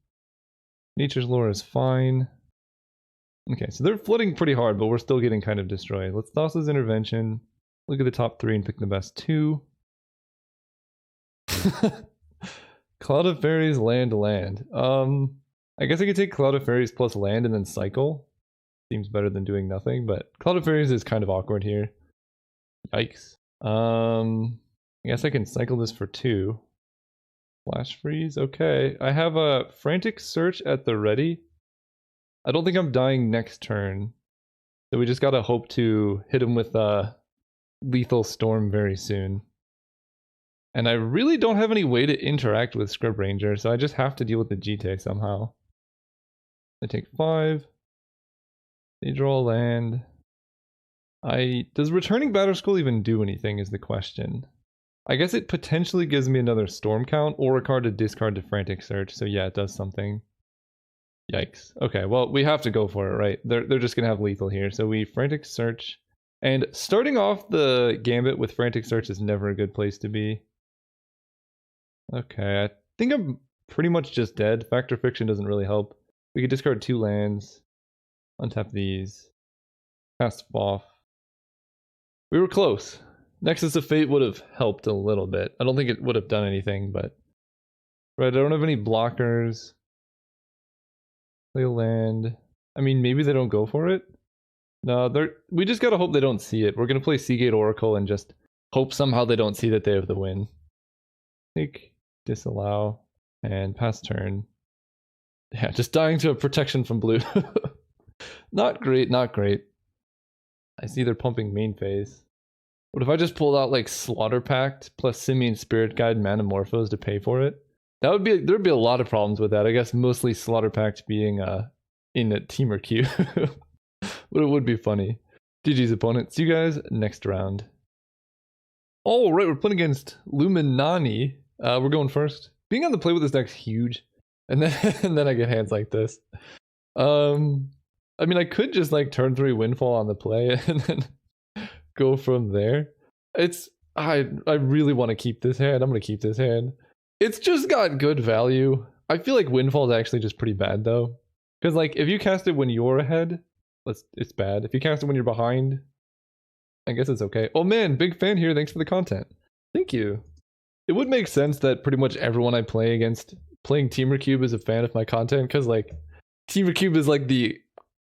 Speaker 1: Nature's Lore is fine. Okay, so they're flooding pretty hard, but we're still getting kind of destroyed. Let's Thassa's Intervention. Look at the top 3 and pick the best 2. Cloud of Fairies, land. I guess I could take Cloud of Fairies plus land and then cycle. Seems better than doing nothing, but Cloud of Fairies is kind of awkward here. Yikes. I guess I can cycle this for 2. Flash freeze, okay. I have a Frantic Search at the ready. I don't think I'm dying next turn. So we just gotta hope to hit him with a Lethal Storm very soon. And I really don't have any way to interact with Scrub Ranger, so I just have to deal with the GT somehow. I take 5. They draw land. Does returning Batterskull even do anything is the question. I guess it potentially gives me another Storm Count or a card to discard to Frantic Search, so yeah, it does something. Yikes. Okay, well, we have to go for it, right? They're just gonna have lethal here, so we Frantic Search. And starting off the gambit with Frantic Search is never a good place to be. Okay, I think I'm pretty much just dead. Factor Fiction doesn't really help. We could discard 2 lands, untap these, cast off. We were close. Nexus of Fate would have helped a little bit. I don't think it would have done anything, but... Right, I don't have any blockers. Play a land. I mean, maybe they don't go for it? No, we just gotta hope they don't see it. We're gonna play Seagate Oracle and just hope somehow they don't see that they have the win. Take, disallow, and pass turn. Yeah, just dying to a protection from blue. Not great, not great. I see they're pumping main phase. What if I just pulled out like Slaughter Pact plus Simian Spirit Guide Manamorphose to pay for it? There'd be a lot of problems with that. I guess mostly Slaughter Pact being in a Temur Cube. But it would be funny. GG's opponent. See you guys next round. Oh, right, we're playing against Luminani. We're going first. Being on the play with this deck's huge. And then I get hands like this. I mean, I could just like turn 3 Windfall on the play and then go from there. I really want to keep this hand. I'm going to keep this hand. It's just got good value. I feel like Windfall is actually just pretty bad though. Because like if you cast it when you're ahead, it's bad. If you cast it when you're behind, I guess it's okay. Oh man, big fan here. Thanks for the content. Thank you. It would make sense that pretty much everyone I play against playing Temur Cube is a fan of my content, because like Temur Cube is like the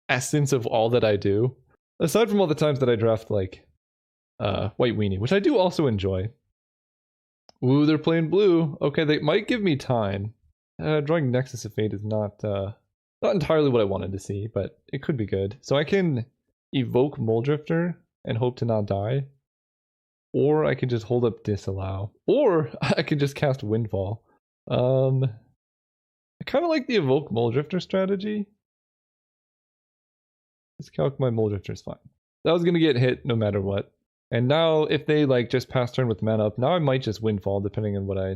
Speaker 1: essence of all that I do. Aside from all the times that I draft like White Weenie, which I do also enjoy. Ooh, they're playing blue. Okay, they might give me time. Drawing Nexus of Fate is not entirely what I wanted to see, but it could be good. So I can evoke Moldrifter and hope to not die. Or I can just hold up Disallow. Or I can just cast Windfall. I kind of like the evoke Moldrifter strategy. Discalc my Moldrifter is fine. That was going to get hit no matter what. And now if they like just pass turn with mana up, now I might just Windfall depending on what I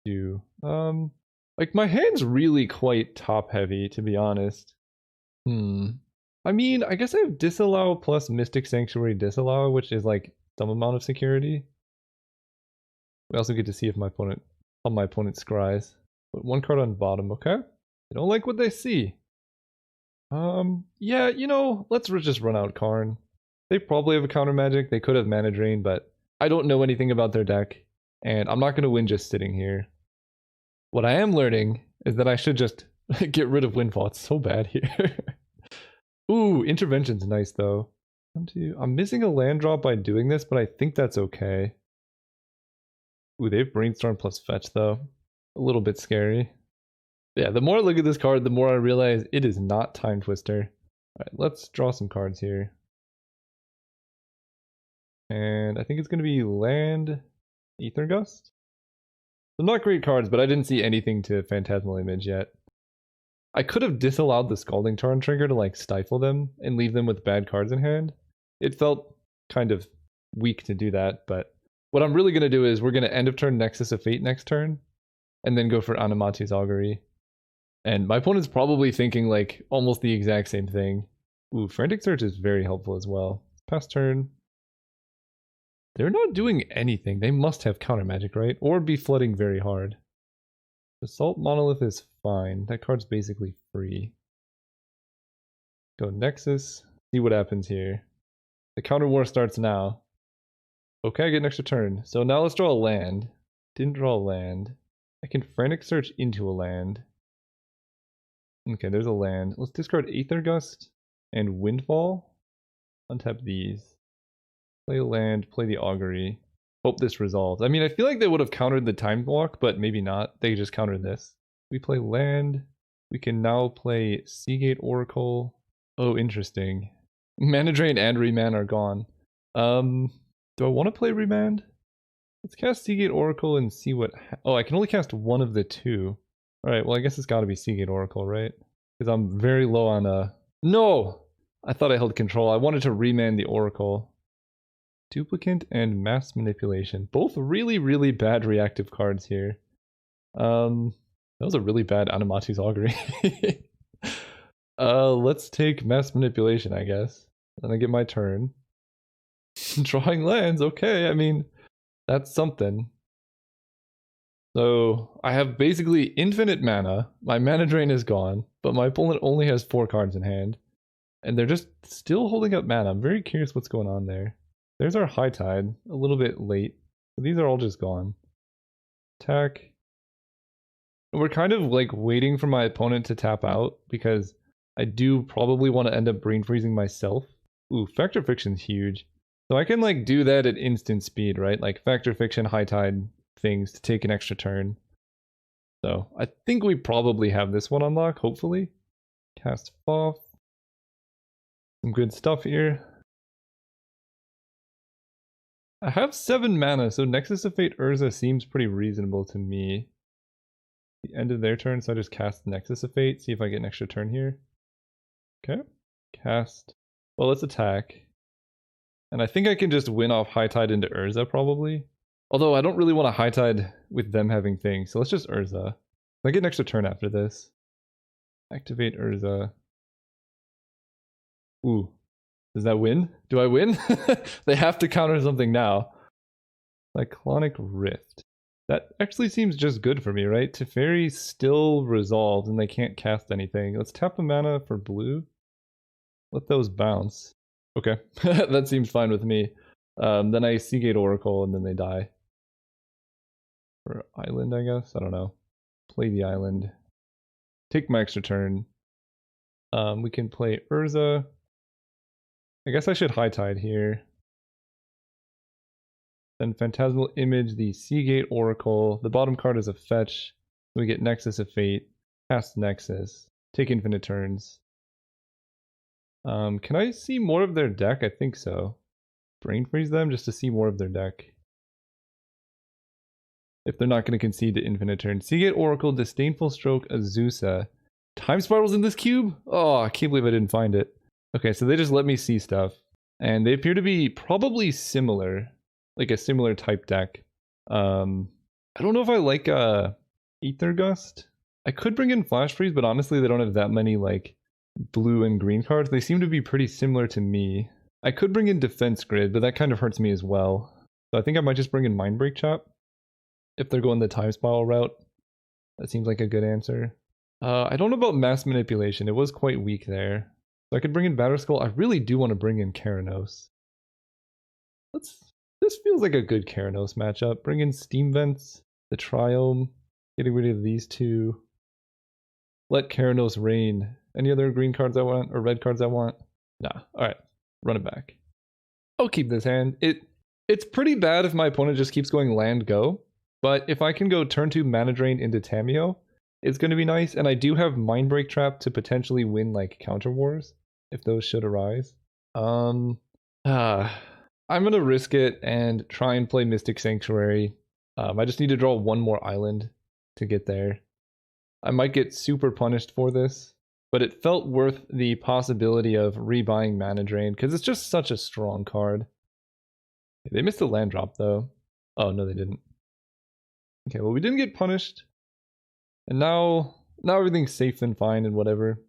Speaker 1: do. Like my hand's really quite top heavy, to be honest. I mean, I guess I have Disallow plus Mystic Sanctuary Disallow, which is like some amount of security. We also get to see if my opponent scries. Put 1 card on bottom, okay? They don't like what they see. Yeah, you know, let's just run out Karn. They probably have a counter magic. They could have mana drain, but I don't know anything about their deck, and I'm not going to win just sitting here. What I am learning is that I should just get rid of Windfall. It's so bad here. Ooh, Intervention's nice though. I'm missing a land drop by doing this, but I think that's okay. Ooh, they have Brainstorm plus Fetch though. A little bit scary. Yeah, the more I look at this card, the more I realize it is not Time Twister. Alright, let's draw some cards here. And I think it's going to be land, Ether Gust. So not great cards, but I didn't see anything to Phantasmal Image yet. I could have disallowed the Scalding Tarn trigger to like stifle them and leave them with bad cards in hand. It felt kind of weak to do that, but what I'm really going to do is we're going to end of turn Nexus of Fate next turn, and then go for Anamatu's Augury. And my opponent's probably thinking like almost the exact same thing. Ooh, Frantic Search is very helpful as well. Pass turn. They're not doing anything. They must have counter magic, right? Or be flooding very hard. Assault Monolith is fine. That card's basically free. Go Nexus. See what happens here. The counter war starts now. Okay, I get an extra turn. So now let's draw a land. Didn't draw a land. I can Frantic Search into a land. Okay, there's a land. Let's discard Aether Gust and Windfall. Untap these. Play a land, play the Augury. Hope this resolves. I mean, I feel like they would have countered the Time Walk, but maybe not. They just countered this. We play land. We can now play Seagate Oracle. Oh, interesting. Mana Drain and Remand are gone. Do I want to play Remand? Let's cast Seagate Oracle and see what... Oh, I can only cast one of the two. Alright, well I guess it's gotta be Seagate Oracle, right? Because I'm very low on No! I thought I held control. I wanted to remand the Oracle. Duplicate and Mass Manipulation. Both really, really bad reactive cards here. That was a really bad Animatu's Augury. Let's take Mass Manipulation, I guess. Then I get my turn. Drawing lands, okay, I mean, that's something. So, I have basically infinite mana, my mana drain is gone, but my opponent only has 4 cards in hand. And they're just still holding up mana. I'm very curious what's going on there. There's our High Tide, a little bit late. So these are all just gone. Attack. We're kind of like waiting for my opponent to tap out because I do probably want to end up brain freezing myself. Ooh, Factor Fiction's huge. So I can like do that at instant speed, right? Like Factor Fiction, High Tide things to take an extra turn. So I think we probably have this one unlocked, hopefully. Cast off. Some good stuff here. I have 7 mana, so Nexus of Fate Urza seems pretty reasonable to me. The end of their turn, so I just cast Nexus of Fate, see if I get an extra turn here. Okay. Cast. Well, let's attack. And I think I can just win off High Tide into Urza, probably. Although I don't really want a High Tide with them having things, so let's just Urza. I get an extra turn after this. Activate Urza. Ooh. Does that win? Do I win? They have to counter something now. Cyclonic Rift. That actually seems just good for me, right? Teferi's still resolved and they can't cast anything. Let's tap a mana for blue. Let those bounce. Okay, that seems fine with me. Then I Seagate Oracle and then they die. For island, I guess? I don't know. Play the island. Take my extra turn. We can play Urza. I guess I should High Tide here. Then Phantasmal Image, the Seagate Oracle. The bottom card is a fetch. So we get Nexus of Fate. Cast Nexus. Take infinite turns. Can I see more of their deck? I think so. Brain freeze them just to see more of their deck. If they're not going to concede to infinite turns. Seagate Oracle, Disdainful Stroke, Azusa. Time Spirals in this cube? Oh, I can't believe I didn't find it. Okay, so they just let me see stuff. And they appear to be probably similar. Like a similar type deck. I don't know if I like Aether Gust. I could bring in Flash Freeze, but honestly they don't have that many like blue and green cards. They seem to be pretty similar to me. I could bring in Defense Grid, but that kind of hurts me as well. So I think I might just bring in Mindbreak Chop. If they're going the Time Spiral route. That seems like a good answer. I don't know about Mass Manipulation. It was quite weak there. So I could bring in Batterskull. I really do want to bring in Keranos. This feels like a good Keranos matchup. Bring in Steam Vents, the Triome, getting rid of these two. Let Keranos reign. Any other green cards I want, or red cards I want? Nah. Alright, run it back. I'll keep this hand. It's pretty bad if my opponent just keeps going land go, but if I can go turn 2 mana drain into Tamiyo, it's going to be nice, and I do have Mindbreak Trap to potentially win like Counter Wars, if those should arise. I'm gonna risk it and try and play Mystic Sanctuary. I just need to draw one more island to get there. I might get super punished for this, but it felt worth the possibility of rebuying Mana Drain, because it's just such a strong card. They missed a land drop though. Oh no, they didn't. Okay, well we didn't get punished. And now everything's safe and fine and whatever.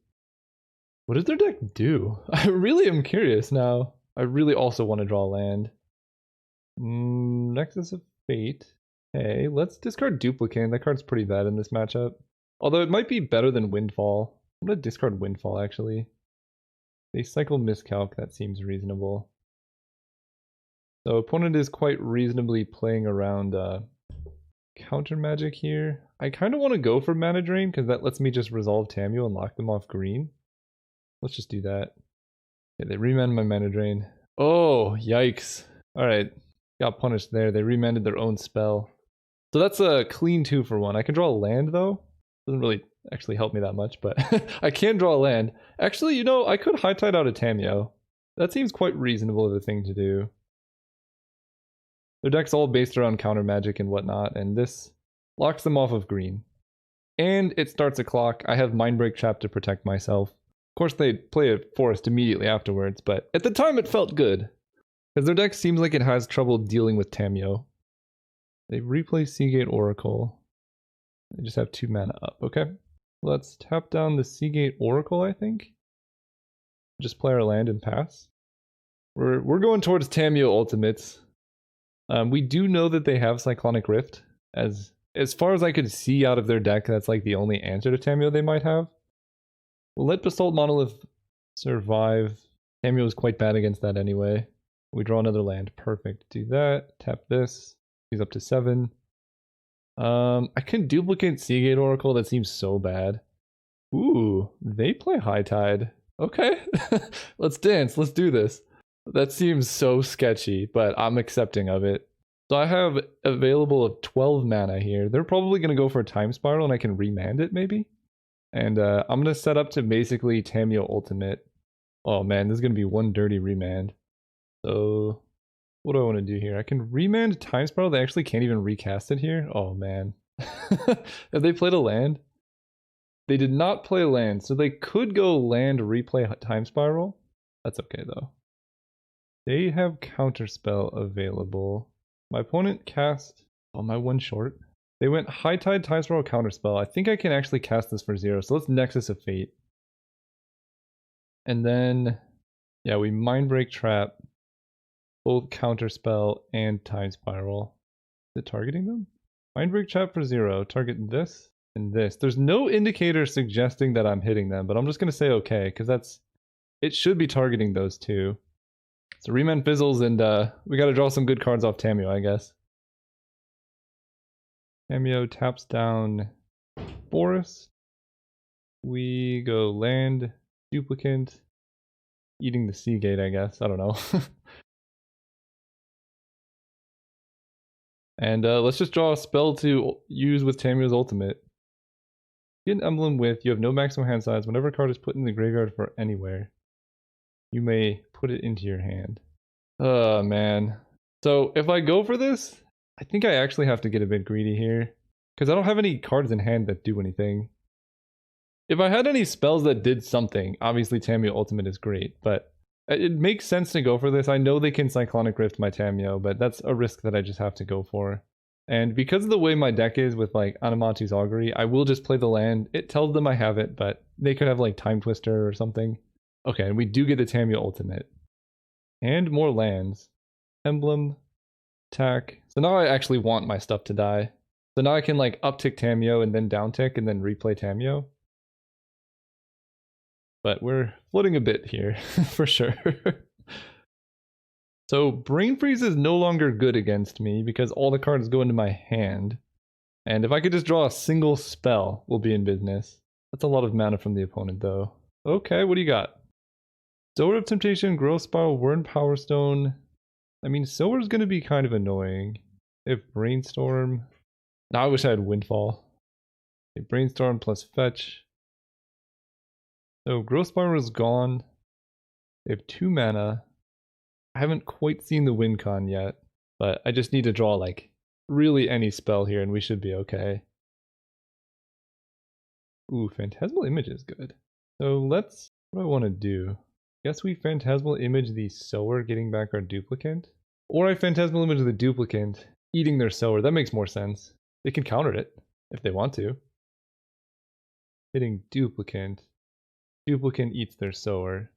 Speaker 1: What does their deck do? I really am curious now. I really also want to draw land. Nexus of Fate. Hey, let's discard Duplicate. That card's pretty bad in this matchup. Although it might be better than Windfall. I'm going to discard Windfall, actually. They cycle Miscalc. That seems reasonable. So opponent is quite reasonably playing around counter magic here. I kind of want to go for Mana Drain, because that lets me just resolve Tamiyo and lock them off green. Let's just do that. Okay, they remanded my Mana Drain. Oh, yikes. Alright, got punished there. They remanded their own spell. So that's a clean 2 for 1. I can draw a land though. Doesn't really actually help me that much, but I can draw a land. Actually, you know, I could High Tide out a Tamiyo. That seems quite reasonable of a thing to do. Their deck's all based around counter magic and whatnot, and this locks them off of green. And it starts a clock. I have Mindbreak Trap to protect myself. Of course, they play a forest immediately afterwards, but at the time it felt good. Because their deck seems like it has trouble dealing with Tamiyo. They replay Seagate Oracle. They just have 2 mana up, okay? Let's tap down the Seagate Oracle, I think. Just play our land and pass. We're going towards Tamiyo Ultimates. We do know that they have Cyclonic Rift. As far as I could see out of their deck, that's like the only answer to Tamiyo they might have. We'll let Basalt Monolith survive. Tamiyo is quite bad against that anyway. We draw another land. Perfect. Do that. Tap this. He's up to 7. I can duplicate Seagate Oracle. That seems so bad. Ooh, they play High Tide. Okay. Let's dance. Let's do this. That seems so sketchy, but I'm accepting of it. So I have available of 12 mana here. They're probably going to go for a Time Spiral, and I can remand it, maybe? And I'm going to set up to basically Tamiyo Ultimate. Oh man, this is going to be one dirty remand. So what do I want to do here? I can remand Time Spiral. They actually can't even recast it here. Oh man. Have they played a land? They did not play a land, so they could go land replay Time Spiral. That's okay though. They have Counterspell available. My opponent cast... Oh, my one short. They went High Tide, Time Spiral, Counterspell. I think I can actually cast this for 0, so let's Nexus of Fate. And then... yeah, we Mindbreak Trap. Both Counterspell and Time Spiral. Is it targeting them? Mindbreak Trap for 0. Target this and this. There's no indicator suggesting that I'm hitting them, but I'm just going to say okay, because that's... it should be targeting those two. So remand fizzles, and we gotta draw some good cards off Tamiyo, I guess. Tamiyo taps down Forest. We go land, duplicate, eating the Seagate, I guess. I don't know. And let's just draw a spell to use with Tamiyo's ultimate. Get an emblem with, you have no maximum hand size. Whenever a card is put in the graveyard for anywhere, you may put it into your hand. Oh man. So if I go for this, I think I actually have to get a bit greedy here. Because I don't have any cards in hand that do anything. If I had any spells that did something, obviously Tamiyo Ultimate is great. But it makes sense to go for this. I know they can Cyclonic Rift my Tamiyo, but that's a risk that I just have to go for. And because of the way my deck is with like Anamatu's Augury, I will just play the land. It tells them I have it, but they could have like Time Twister or something. Okay, and we do get the Tamiyo Ultimate. And more lands. Emblem. Attack. So now I actually want my stuff to die. So now I can like uptick Tamiyo and then downtick and then replay Tamiyo. But we're floating a bit here, for sure. So Brain Freeze is no longer good against me because all the cards go into my hand. And if I could just draw a single spell, we'll be in business. That's a lot of mana from the opponent though. Okay, what do you got? Sower of Temptation, Growth Spiral, Wurn Power Stone. I mean, Sower's gonna be kind of annoying. If Brainstorm... Now I wish I had Windfall. Okay, Brainstorm plus Fetch. So Growth Spiral is gone. They have 2 mana. I haven't quite seen the win con yet, but I just need to draw like really any spell here and we should be okay. Ooh, Phantasmal Image is good. So let's... what do I want to do? Guess we Phantasmal Image the Sower, getting back our duplicant. Or I Phantasmal Image the duplicant, eating their Sower. That makes more sense. They can counter it, if they want to. Hitting duplicant. Duplicant eats their Sower.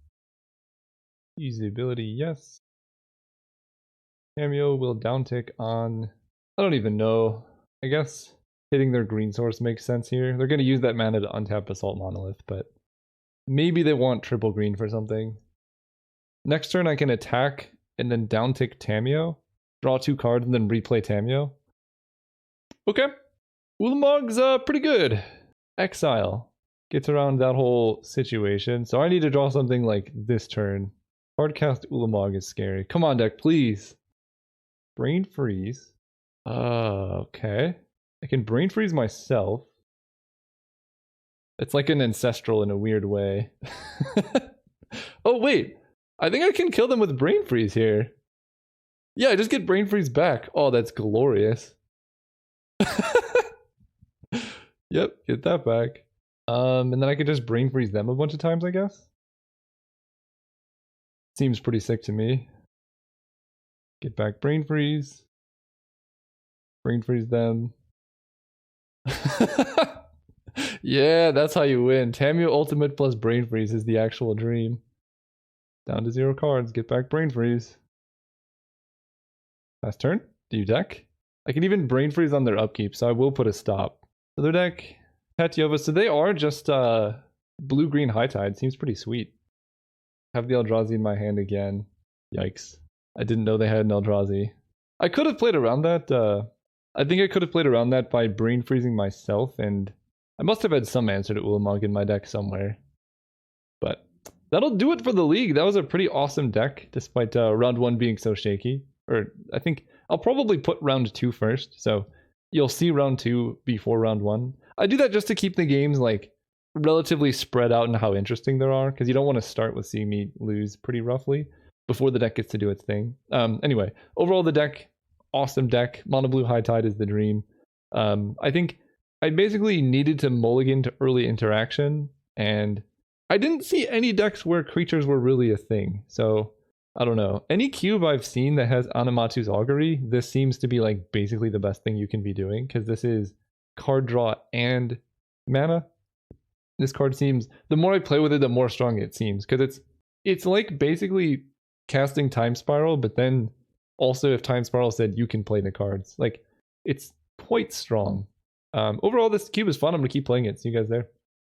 Speaker 1: Use the ability, yes. Tamiyo will downtick on... I don't even know. I guess hitting their green source makes sense here. They're going to use that mana to untap Basalt Monolith, but... maybe they want triple green for something. Next turn I can attack and then downtick Tamiyo. Draw 2 cards and then replay Tamiyo. Okay. Ulamog's pretty good. Exile. Gets around that whole situation. So I need to draw something like this turn. Hardcast Ulamog is scary. Come on deck, please. Brain Freeze. Okay. I can Brain Freeze myself. It's like an ancestral in a weird way. Oh wait, I think I can kill them with Brain Freeze here. Yeah, just get Brain Freeze back. Oh, that's glorious. Yep, get that back. And then I could just Brain Freeze them a bunch of times, I guess. Seems pretty sick to me. Get back Brain Freeze. Brain Freeze them. Yeah, that's how you win. Temur Ultimate plus Brain Freeze is the actual dream. Down to 0 cards. Get back Brain Freeze. Last turn. Do you deck? I can even Brain Freeze on their upkeep, so I will put a stop. So their deck, Tatyova. So they are just blue-green High Tide. Seems pretty sweet. Have the Eldrazi in my hand again. Yikes. I didn't know they had an Eldrazi. I could have played around that. I think I could have played around that by Brain Freezing myself, and I must have had some answer to Ulamog in my deck somewhere. But that'll do it for the league. That was a pretty awesome deck, despite round 1 being so shaky. Or I think I'll probably put round 2 first, so you'll see round 2 before round 1. I do that just to keep the games like relatively spread out in how interesting there are, because you don't want to start with seeing me lose pretty roughly before the deck gets to do its thing. Anyway, overall the deck, awesome deck. Mono Blue High Tide is the dream. I think I basically needed to mulligan to early interaction, and I didn't see any decks where creatures were really a thing, so I don't know. Any cube I've seen that has Anamatu's Augury, this seems to be like basically the best thing you can be doing, because this is card draw and mana. This card seems, the more I play with it, the more strong it seems, because it's like basically casting Time Spiral, but then also if Time Spiral said you can play the cards. Like, it's quite strong. Overall, this cube is fun. I'm going to keep playing it. See you guys there.